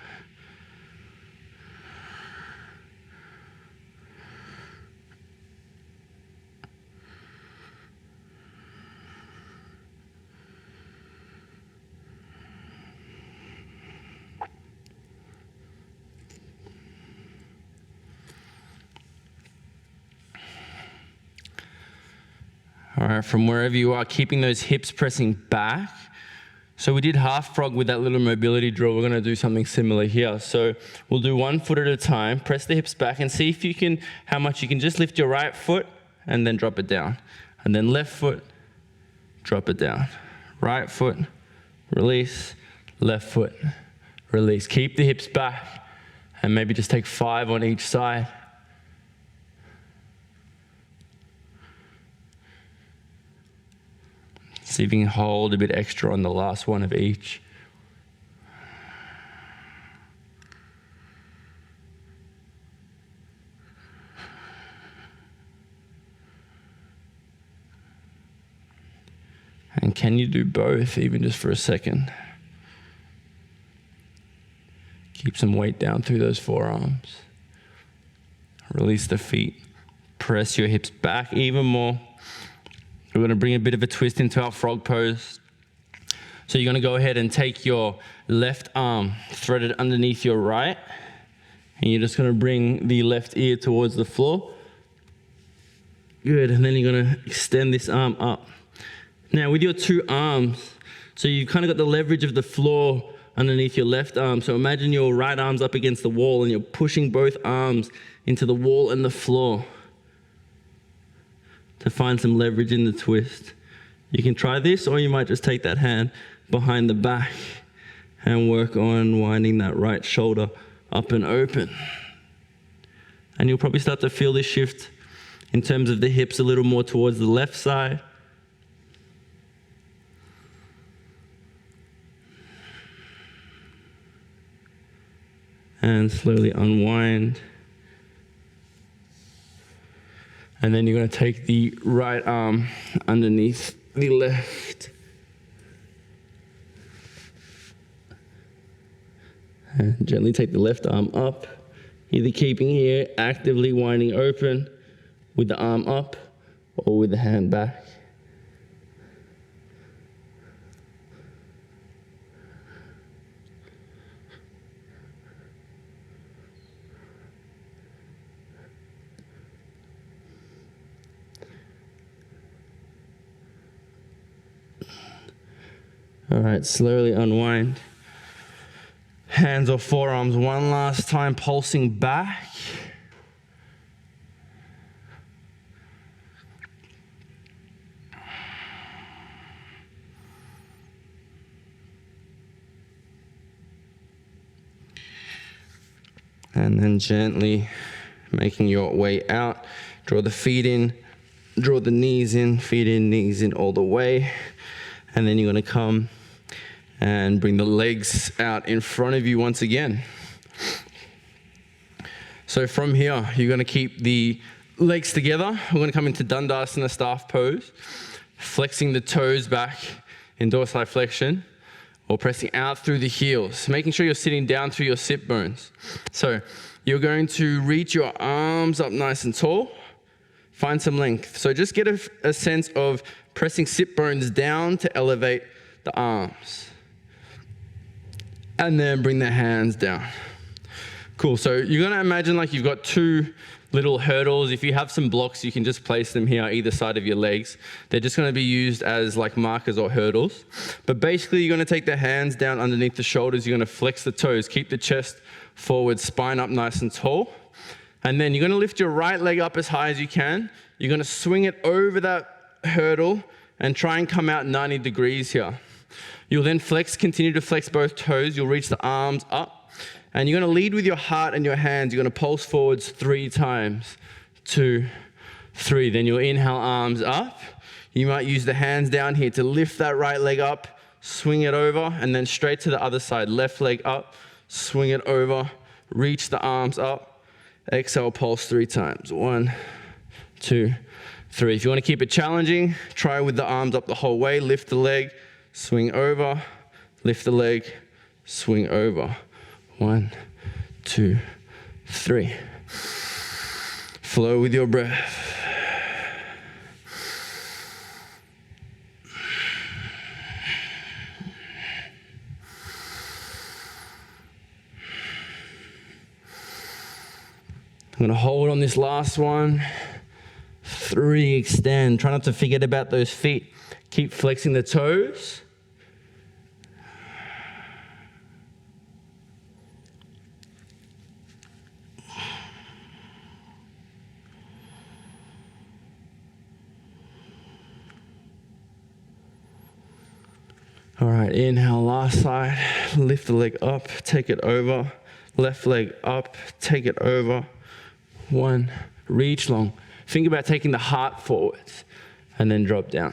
All right, from wherever you are, keeping those hips pressing back. So we did half frog with that little mobility drill. We're gonna do something similar here. So we'll do 1 foot at a time, press the hips back and see if you can, how much you can just lift your right foot and then drop it down. And then left foot, drop it down. Right foot, release, left foot, release. Keep the hips back and maybe just take 5 on each side. See if you can hold a bit extra on the last one of each. And can you do both, even just for a second? Keep some weight down through those forearms. Release the feet. Press your hips back even more. We're going to bring a bit of a twist into our frog pose. So you're going to go ahead and take your left arm threaded underneath your right, and you're just going to bring the left ear towards the floor. Good, and then you're going to extend this arm up. Now with your 2 arms, so you've kind of got the leverage of the floor underneath your left arm. So imagine your right arm's up against the wall and you're pushing both arms into the wall and the floor to find some leverage in the twist. You can try this, or you might just take that hand behind the back and work on winding that right shoulder up and open. And you'll probably start to feel this shift in terms of the hips a little more towards the left side. And slowly unwind. And then you're going to take the right arm underneath the left. And gently take the left arm up, either keeping here, actively winding open with the arm up or with the hand back. All right, slowly unwind. Hands or forearms one last time, pulsing back. And then gently making your way out. Draw the feet in, draw the knees in, feet in, knees in all the way. And then you're gonna come and bring the legs out in front of you once again. So from here, you're gonna keep the legs together. We're gonna come into Dandasana staff pose, flexing the toes back in dorsiflexion, or pressing out through the heels, making sure you're sitting down through your sit bones. So you're going to reach your arms up nice and tall, find some length. So just get a sense of pressing sit bones down to elevate the arms. And then bring the hands down. Cool, so you're gonna imagine like you've got two little hurdles. If you have some blocks, you can just place them here either side of your legs. They're just gonna be used as like markers or hurdles. But basically you're gonna take the hands down underneath the shoulders, you're gonna flex the toes, keep the chest forward, spine up nice and tall. And then you're gonna lift your right leg up as high as you can. You're gonna swing it over that hurdle and try and come out 90 degrees here. You'll then continue to flex both toes. You'll reach the arms up. And you're gonna lead with your heart and your hands. You're gonna pulse forwards 3 times. 2, 3. Then you'll inhale, arms up. You might use the hands down here to lift that right leg up, swing it over, and then straight to the other side. Left leg up, swing it over, reach the arms up. Exhale, pulse 3 times. 1, 2, 3. If you wanna keep it challenging, try with the arms up the whole way. Lift the leg, swing over, lift the leg, swing over. 1, 2, 3. Flow with your breath. I'm gonna hold on this last one. 3, extend. Try not to forget about those feet. Keep flexing the toes. All right, inhale, last side. Lift the leg up, take it over. Left leg up, take it over. 1, reach long. Think about taking the heart forwards and then drop down.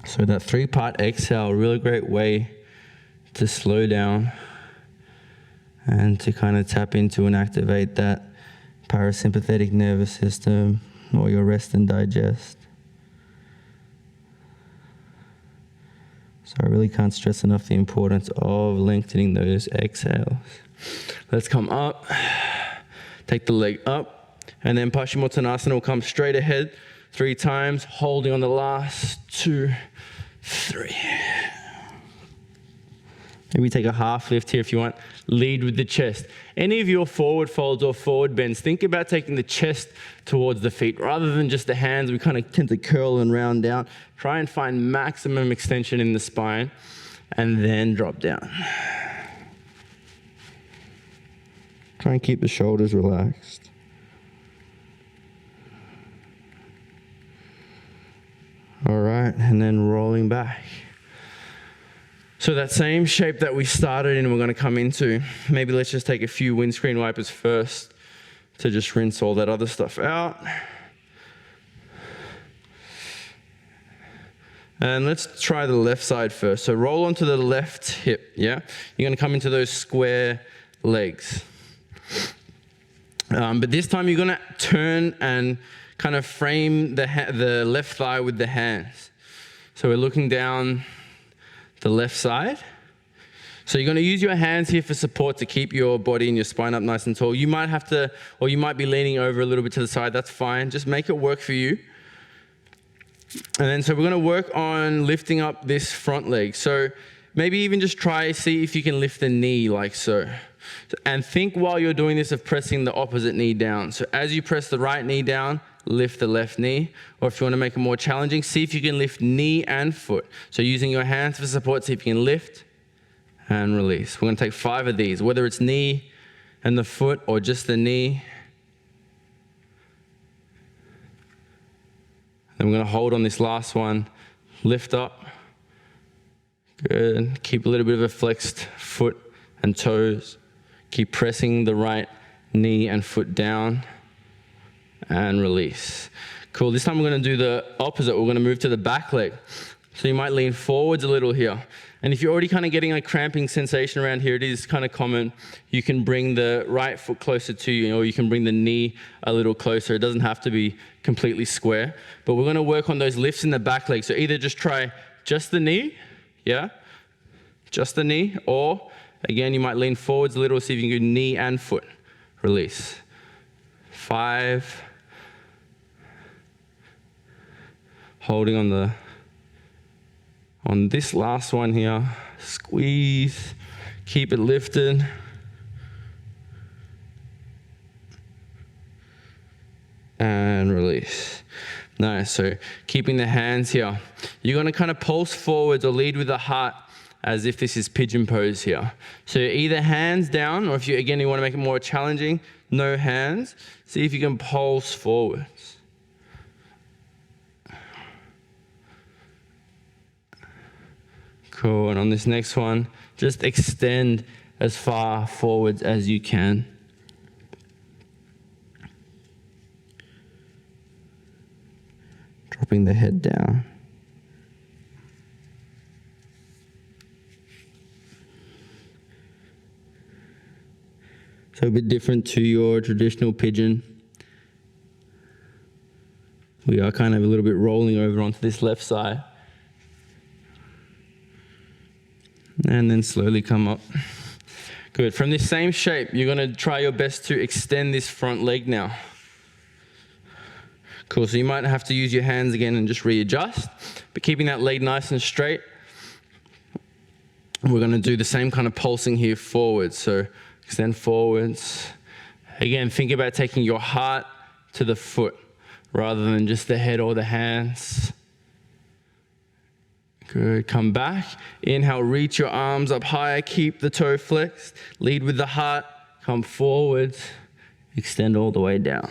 So that 3-part exhale, really great way to slow down and to kind of tap into and activate that parasympathetic nervous system or your rest and digest. So I really can't stress enough the importance of lengthening those exhales. Let's come up, take the leg up, and then Paschimottanasana will come straight ahead 3 times, holding on the last 2, 3. Maybe take a half lift here if you want. Lead with the chest. Any of your forward folds or forward bends, think about taking the chest towards the feet rather than just the hands. We kind of tend to curl and round down. Try and find maximum extension in the spine and then drop down. Try and keep the shoulders relaxed. All right, and then rolling back. So that same shape that we started in, we're going to come into. Maybe let's just take a few windscreen wipers first to just rinse all that other stuff out. And let's try the left side first. So roll onto the left hip, yeah? You're going to come into those square legs. But this time you're going to turn and kind of frame the left thigh with the hands. So we're looking down the left side. So you're going to use your hands here for support to keep your body and your spine up nice and tall. You might have to, or you might be leaning over a little bit to the side. That's fine. Just make it work for you. And then so we're going to work on lifting up this front leg. So maybe even just see if you can lift the knee like so. And think while you're doing this of pressing the opposite knee down. So as you press the right knee down, lift the left knee. Or if you want to make it more challenging, see if you can lift knee and foot. So using your hands for support, see if you can lift and release. We're going to take 5 of these, whether it's knee and the foot or just the knee Then we're going to hold on this last one, lift up. Good. Keep a little bit of a flexed foot and toes. Keep pressing the right knee and foot down and release. Cool. This time we're going to do the opposite. We're going to move to the back leg. So you might lean forwards a little here. And if you're already kind of getting a cramping sensation around here, it is kind of common. You can bring the right foot closer to you, or you can bring the knee a little closer. It doesn't have to be completely square. But we're going to work on those lifts in the back leg. So either just try just the knee, yeah, just the knee, or again, you might lean forwards a little, see if you can do knee and foot. Release. 5. Holding on this last one here. Squeeze. Keep it lifted. And release. Nice. So keeping the hands here. You're going to kind of pulse forwards or lead with the heart as if this is pigeon pose here. So either hands down, or if you want to make it more challenging, no hands. See if you can pulse forwards. Cool. And on this next one, just extend as far forwards as you can. Dropping the head down. So a bit different to your traditional pigeon. We are kind of a little bit rolling over onto this left side. And then slowly come up. Good. From this same shape, you're going to try your best to extend this front leg now. Cool. So you might have to use your hands again and just readjust, but keeping that leg nice and straight. We're going to do the same kind of pulsing here forwards. So extend forwards. Again, think about taking your heart to the foot rather than just the head or the hands. Good. Come back. Inhale, reach your arms up higher. Keep the toe flexed. Lead with the heart. Come forwards. Extend all the way down.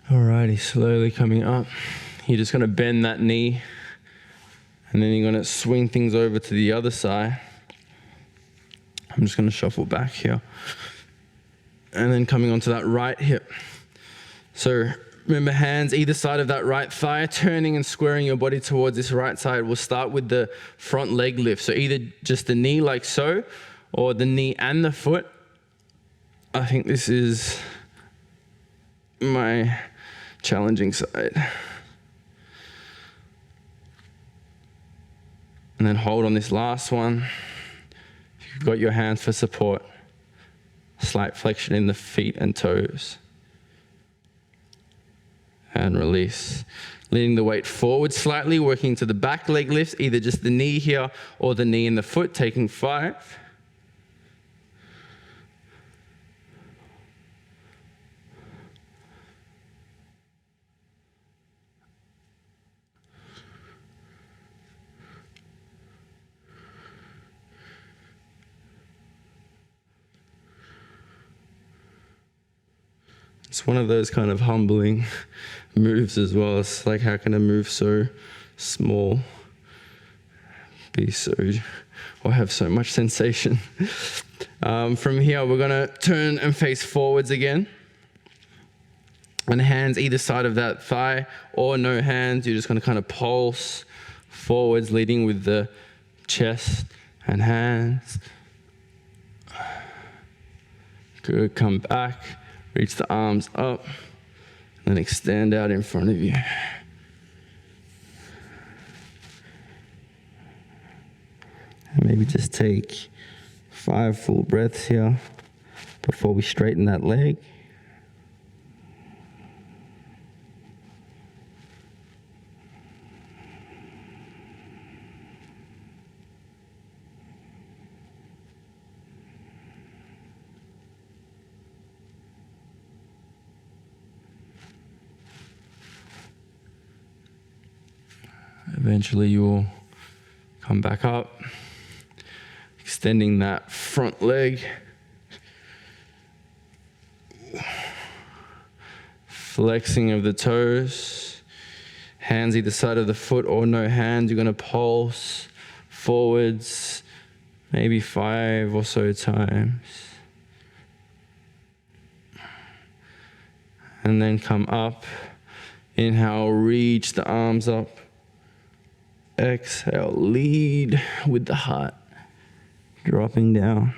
Alrighty, slowly coming up. You're just going to bend that knee, and then you're going to swing things over to the other side. I'm just going to shuffle back here. And then coming onto that right hip. So remember, hands either side of that right thigh, turning and squaring your body towards this right side. We'll start with the front leg lift. So either just the knee like so, or the knee and the foot. I think this is my challenging side. And then hold on this last one. If you've got your hands for support, slight flexion in the feet and toes. And release. Leaning the weight forward slightly, working to the back leg lifts, either just the knee here or the knee and the foot, taking 5. It's one of those kind of humbling moves as well. It's like, how can a move so small be so, or have so much sensation? From here, we're going to turn and face forwards again. And hands either side of that thigh, or no hands. You're just going to kind of pulse forwards, leading with the chest and hands. Good. Come back. Reach the arms up, and then extend out in front of you. Maybe just take 5 full breaths here before we straighten that leg. Eventually you'll come back up, extending that front leg, flexing of the toes, hands either side of the foot or no hands. You're going to pulse forwards maybe 5 or so times. And then come up. Inhale, reach the arms up. Exhale, lead with the heart. Dropping down.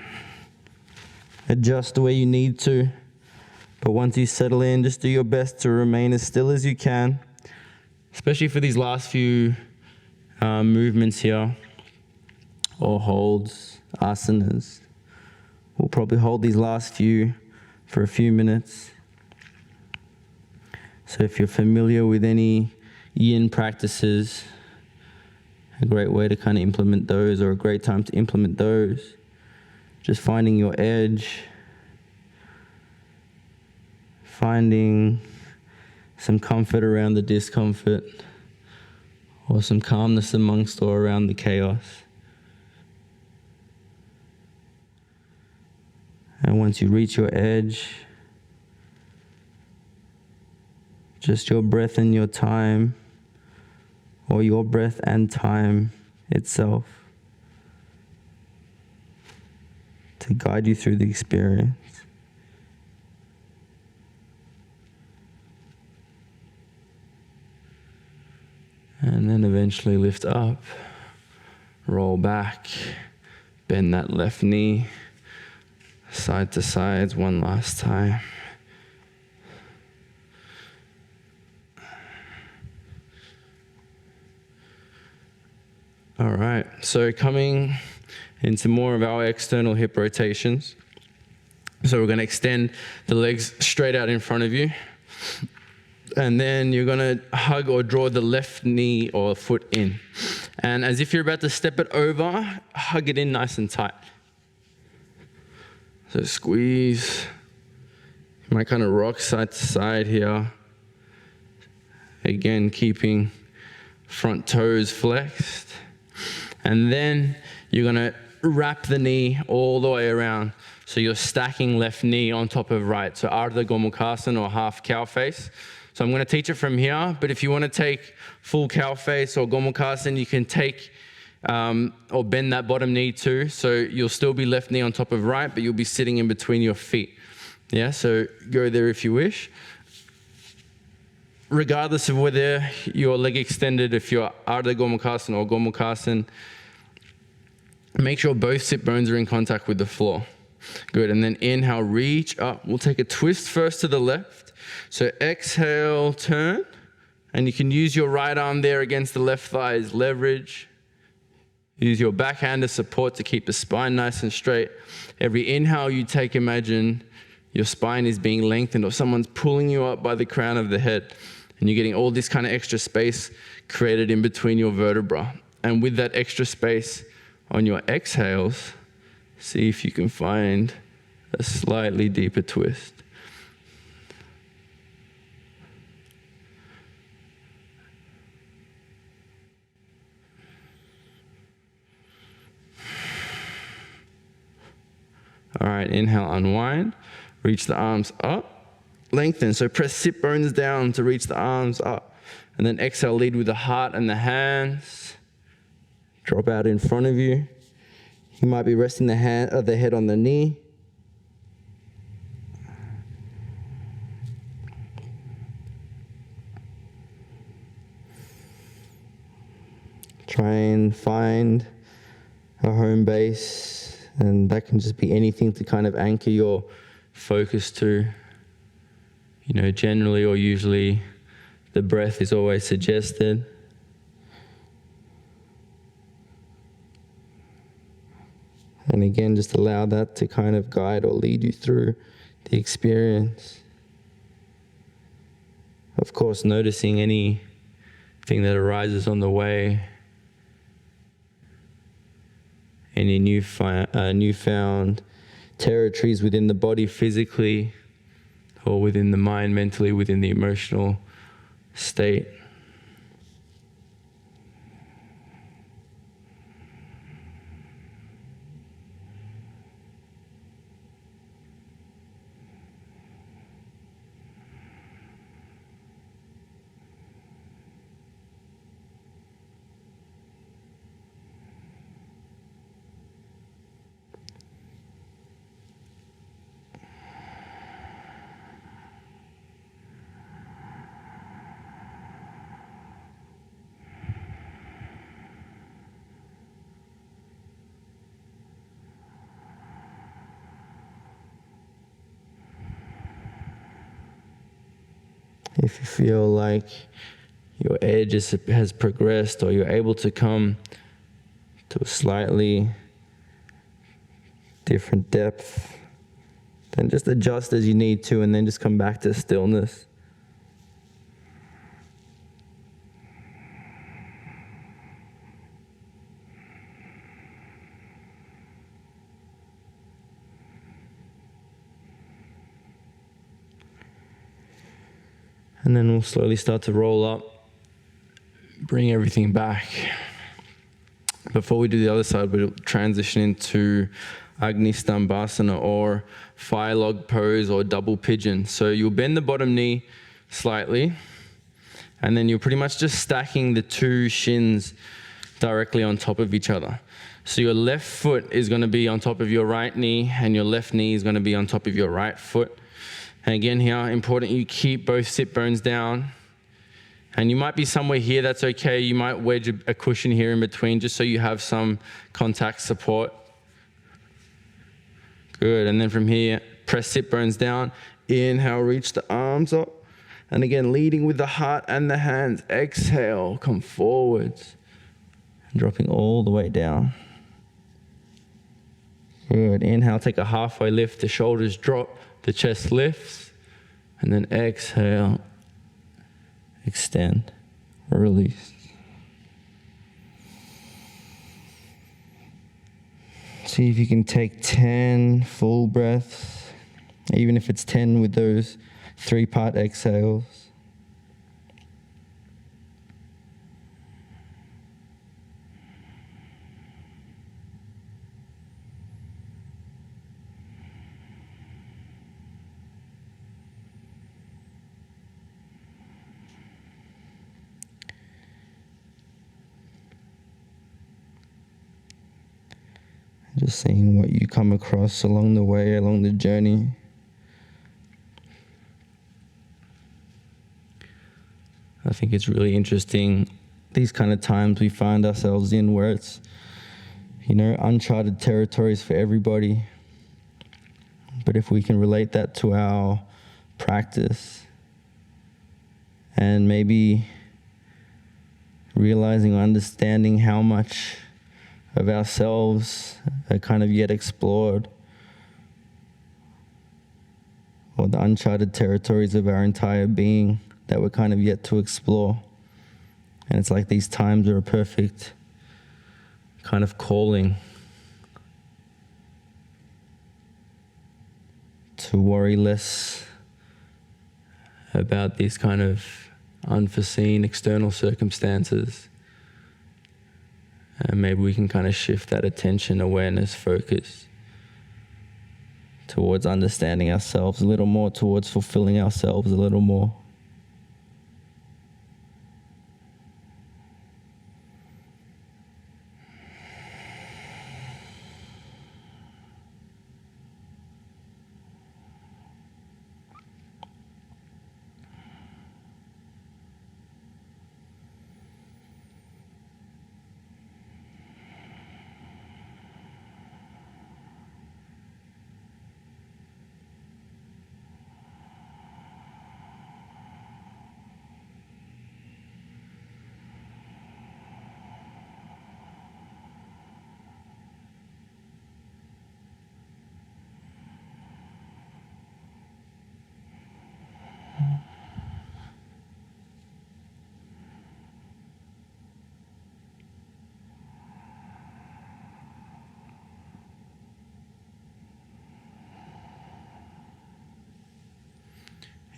Adjust the way you need to. But once you settle in, just do your best to remain as still as you can. Especially for these last few movements here. Or holds, asanas. We'll probably hold these last few for a few minutes. So if you're familiar with any yin practices, a great way to kind of implement those, or a great time to implement those, just finding your edge, finding some comfort around the discomfort, or some calmness amongst or around the chaos. And once you reach your edge, just your breath and your time, or your breath and time itself, to guide you through the experience. And then eventually lift up, roll back, bend that left knee, side to sides one last time. All right, so coming into more of our external hip rotations. So we're going to extend the legs straight out in front of you. And then you're going to hug or draw the left knee or foot in. And as if you're about to step it over, hug it in nice and tight. So squeeze. You might kind of rock side to side here. Again, keeping front toes flexed. And then you're going to wrap the knee all the way around. So you're stacking left knee on top of right. So Ardha Gomukhasana or half cow face. So I'm going to teach it from here, but if you want to take full cow face or Gomukhasana, you can take or bend that bottom knee too. So you'll still be left knee on top of right, but you'll be sitting in between your feet. Yeah, so go there if you wish. Regardless of whether your leg extended, if you're Ardha Gomukhasana or Gomukhasana, make sure both sit bones are in contact with the floor. Good, and then inhale, reach up. We'll take a twist first to the left. So exhale, turn, and you can use your right arm there against the left thigh as leverage. Use your backhand as support to keep the spine nice and straight. Every inhale you take, imagine your spine is being lengthened or someone's pulling you up by the crown of the head. And you're getting all this kind of extra space created in between your vertebra. And with that extra space on your exhales, see if you can find a slightly deeper twist. All right, inhale, unwind, reach the arms up. Lengthen, so press sit bones down to reach the arms up. And then exhale, lead with the heart and the hands. Drop out in front of you. You might be resting the head on the knee. Try and find a home base, and that can just be anything to kind of anchor your focus to. You know, generally or usually the breath is always suggested. And again, just allow that to kind of guide or lead you through the experience. Of course, noticing anything that arises on the way, any newfound territories within the body physically, or within the mind mentally, within the emotional state. If you feel like your edge has progressed, or you're able to come to a slightly different depth, then just adjust as you need to, and then just come back to stillness. And then we'll slowly start to roll up, bring everything back. Before we do the other side, we'll transition into Agni Stambhasana, or fire log pose, or double pigeon. So you'll bend the bottom knee slightly, and then you're pretty much just stacking the two shins directly on top of each other. So your left foot is going to be on top of your right knee, and your left knee is going to be on top of your right foot. And again, here, important you keep both sit bones down. And you might be somewhere here, that's okay. You might wedge a cushion here in between, just so you have some contact support. Good, and then from here, press sit bones down. Inhale, reach the arms up. And again, leading with the heart and the hands. Exhale, come forwards. And dropping all the way down. Good, inhale, take a halfway lift. The shoulders drop, the chest lifts. And then exhale, extend, release. See if you can take 10 full breaths, even if it's 10 with those 3-part exhales. Just seeing what you come across along the way, along the journey. I think it's really interesting, these kind of times we find ourselves in, where it's, uncharted territories for everybody. But if we can relate that to our practice, and maybe realizing or understanding how much of ourselves are kind of yet explored, or the uncharted territories of our entire being that we're kind of yet to explore. And it's like these times are a perfect kind of calling to worry less about these kind of unforeseen external circumstances. And maybe we can kind of shift that attention, awareness, focus towards understanding ourselves a little more, towards fulfilling ourselves a little more.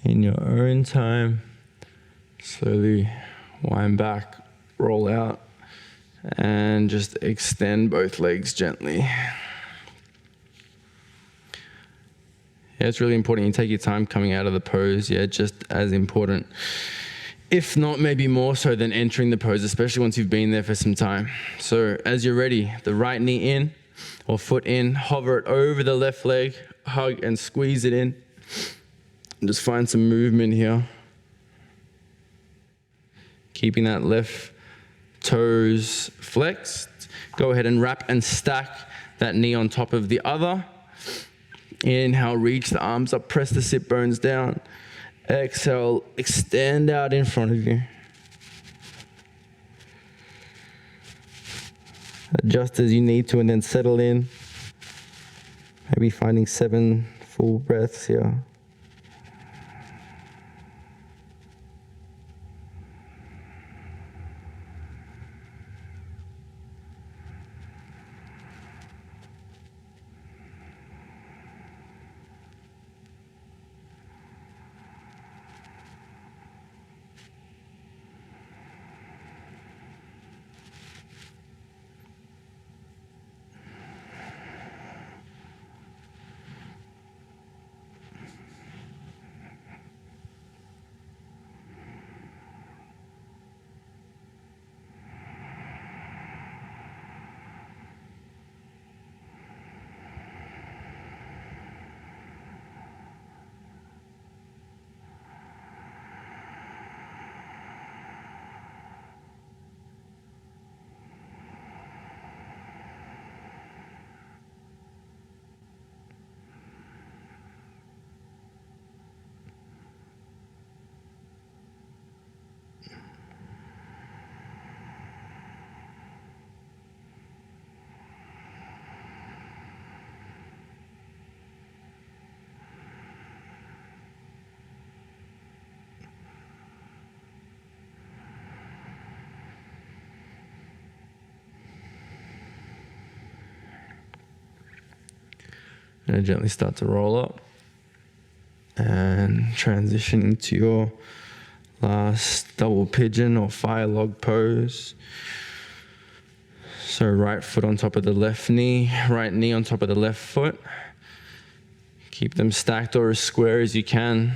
In your own time, slowly wind back, roll out, and just extend both legs gently. Yeah, it's really important you take your time coming out of the pose. Yeah, just as important, if not maybe more so than entering the pose, especially once you've been there for some time. So as you're ready, the right knee in or foot in, hover it over the left leg, hug and squeeze it in. And just find some movement here. Keeping that left toes flexed. Go ahead and wrap and stack that knee on top of the other. Inhale, reach the arms up, press the sit bones down. Exhale, extend out in front of you. Adjust as you need to and then settle in. Maybe finding 7 full breaths here. And gently start to roll up and transition into your last double pigeon or fire log pose. So right foot on top of the left knee, right knee on top of the left foot. Keep them stacked or as square as you can.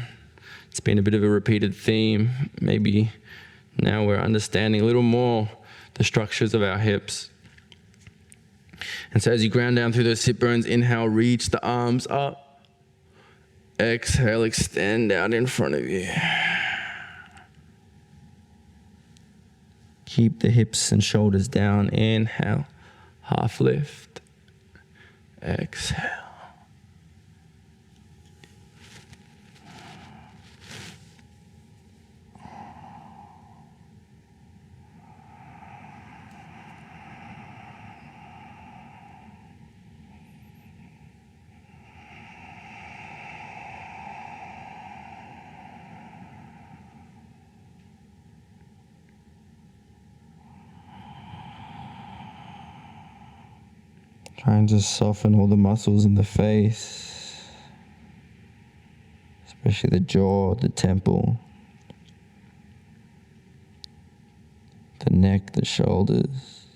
It's been a bit of a repeated theme. Maybe now we're understanding a little more the structures of our hips. And so as you ground down through those sit bones, inhale, reach the arms up. Exhale, extend out in front of you. Keep the hips and shoulders down. Inhale, half lift. Exhale. Try and just soften all the muscles in the face, especially the jaw, the temple, the neck, the shoulders.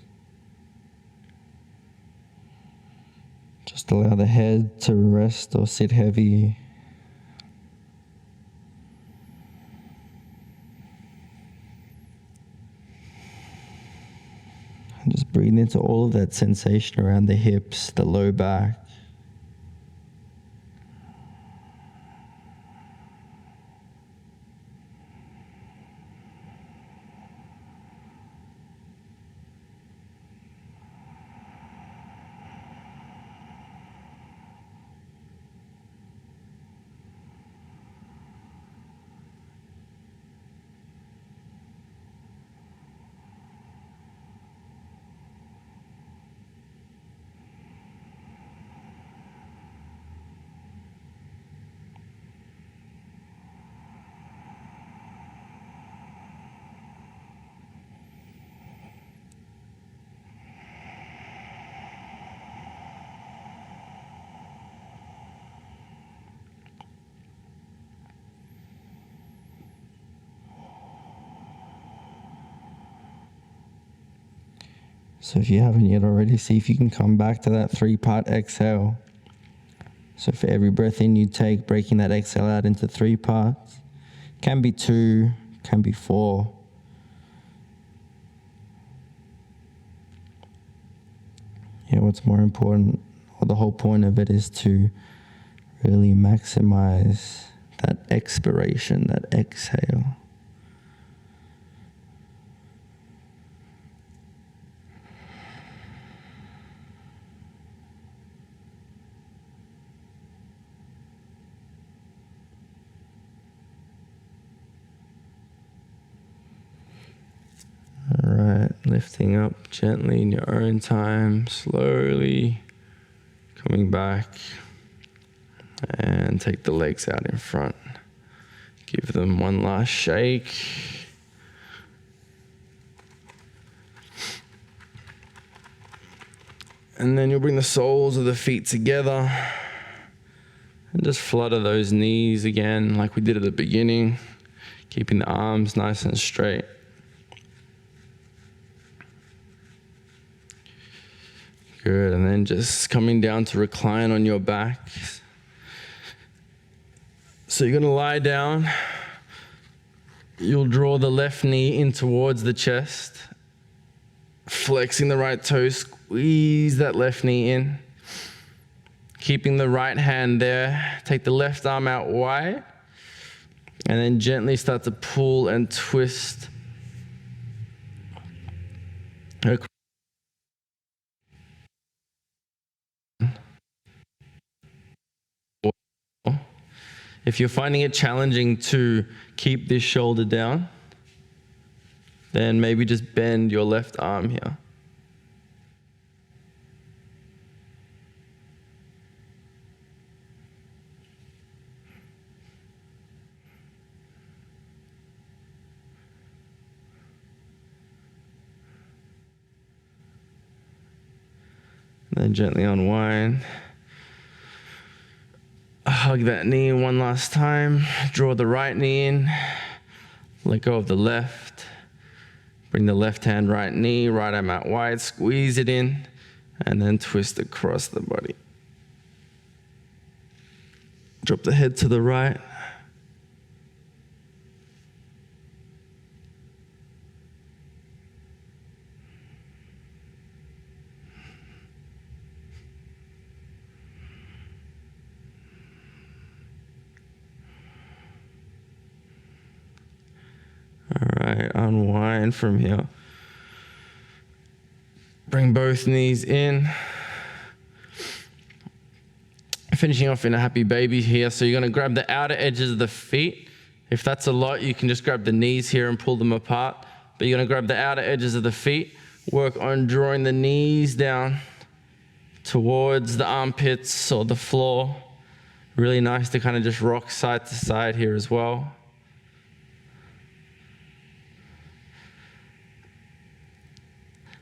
Just allow the head to rest or sit heavy. And just breathe into all of that sensation around the hips, the low back. So if you haven't yet already, see if you can come back to that 3-part exhale. So for every breath in you take, breaking that exhale out into 3 parts. Can be 2, can be 4. Yeah, what's more important, or the whole point of it, is to really maximize that expiration, that exhale. All right, lifting up gently in your own time, slowly coming back, and take the legs out in front. Give them one last shake. And then you'll bring the soles of the feet together and just flutter those knees again like we did at the beginning, keeping the arms nice and straight. Good, and then just coming down to recline on your back. So you're gonna lie down. You'll draw the left knee in towards the chest, flexing the right toe, squeeze that left knee in. Keeping the right hand there, take the left arm out wide, and then gently start to pull and twist. If you're finding it challenging to keep this shoulder down, then maybe just bend your left arm here. And then gently unwind. Hug that knee one last time. Draw the right knee in. Let go of the left. Bring the left hand, right knee, right arm out wide. Squeeze it in. And then twist across the body. Drop the head to the right. All right, unwind from here. Bring both knees in. Finishing off in a happy baby here. So you're gonna grab the outer edges of the feet. If that's a lot, you can just grab the knees here and pull them apart. But you're gonna grab the outer edges of the feet, work on drawing the knees down towards the armpits or the floor. Really nice to kind of just rock side to side here as well.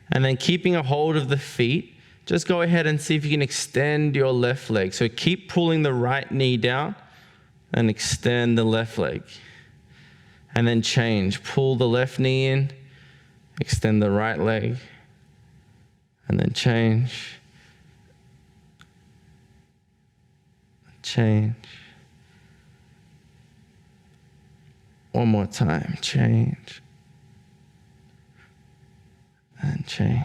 And then keeping a hold of the feet, just go ahead and see if you can extend your left leg. So keep pulling the right knee down and extend the left leg. And then change. Pull the left knee in, extend the right leg, and then change. Change. One more time. Change. And change.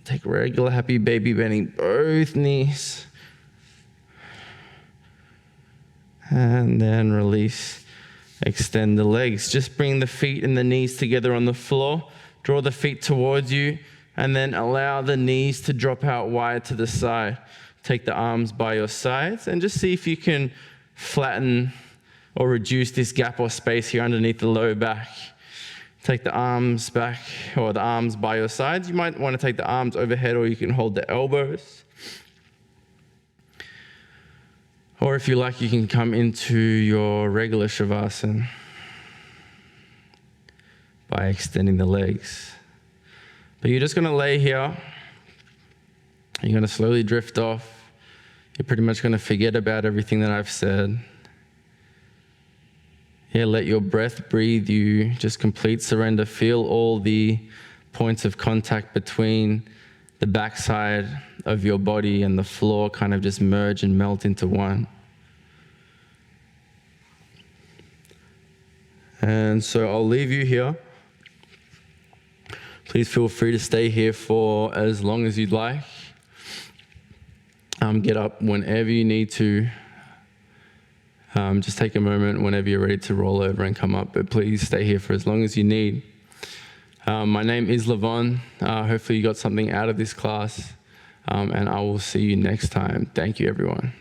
Take regular happy baby, bending both knees. And then release. Extend the legs. Just bring the feet and the knees together on the floor. Draw the feet towards you. And then allow the knees to drop out wide to the side. Take the arms by your sides. And just see if you can flatten or reduce this gap or space here underneath the low back. Take the arms back, or the arms by your sides. You might want to take the arms overhead, or you can hold the elbows. Or if you like, you can come into your regular Shavasana by extending the legs. But you're just going to lay here. You're going to slowly drift off. You're pretty much going to forget about everything that I've said. Yeah, let your breath breathe you. Just complete surrender. Feel all the points of contact between the backside of your body and the floor kind of just merge and melt into one. And so I'll leave you here. Please feel free to stay here for as long as you'd like. Get up whenever you need to. Just take a moment whenever you're ready to roll over and come up, but please stay here for as long as you need. My name is Levon. Hopefully you got something out of this class, and I will see you next time. Thank you, everyone.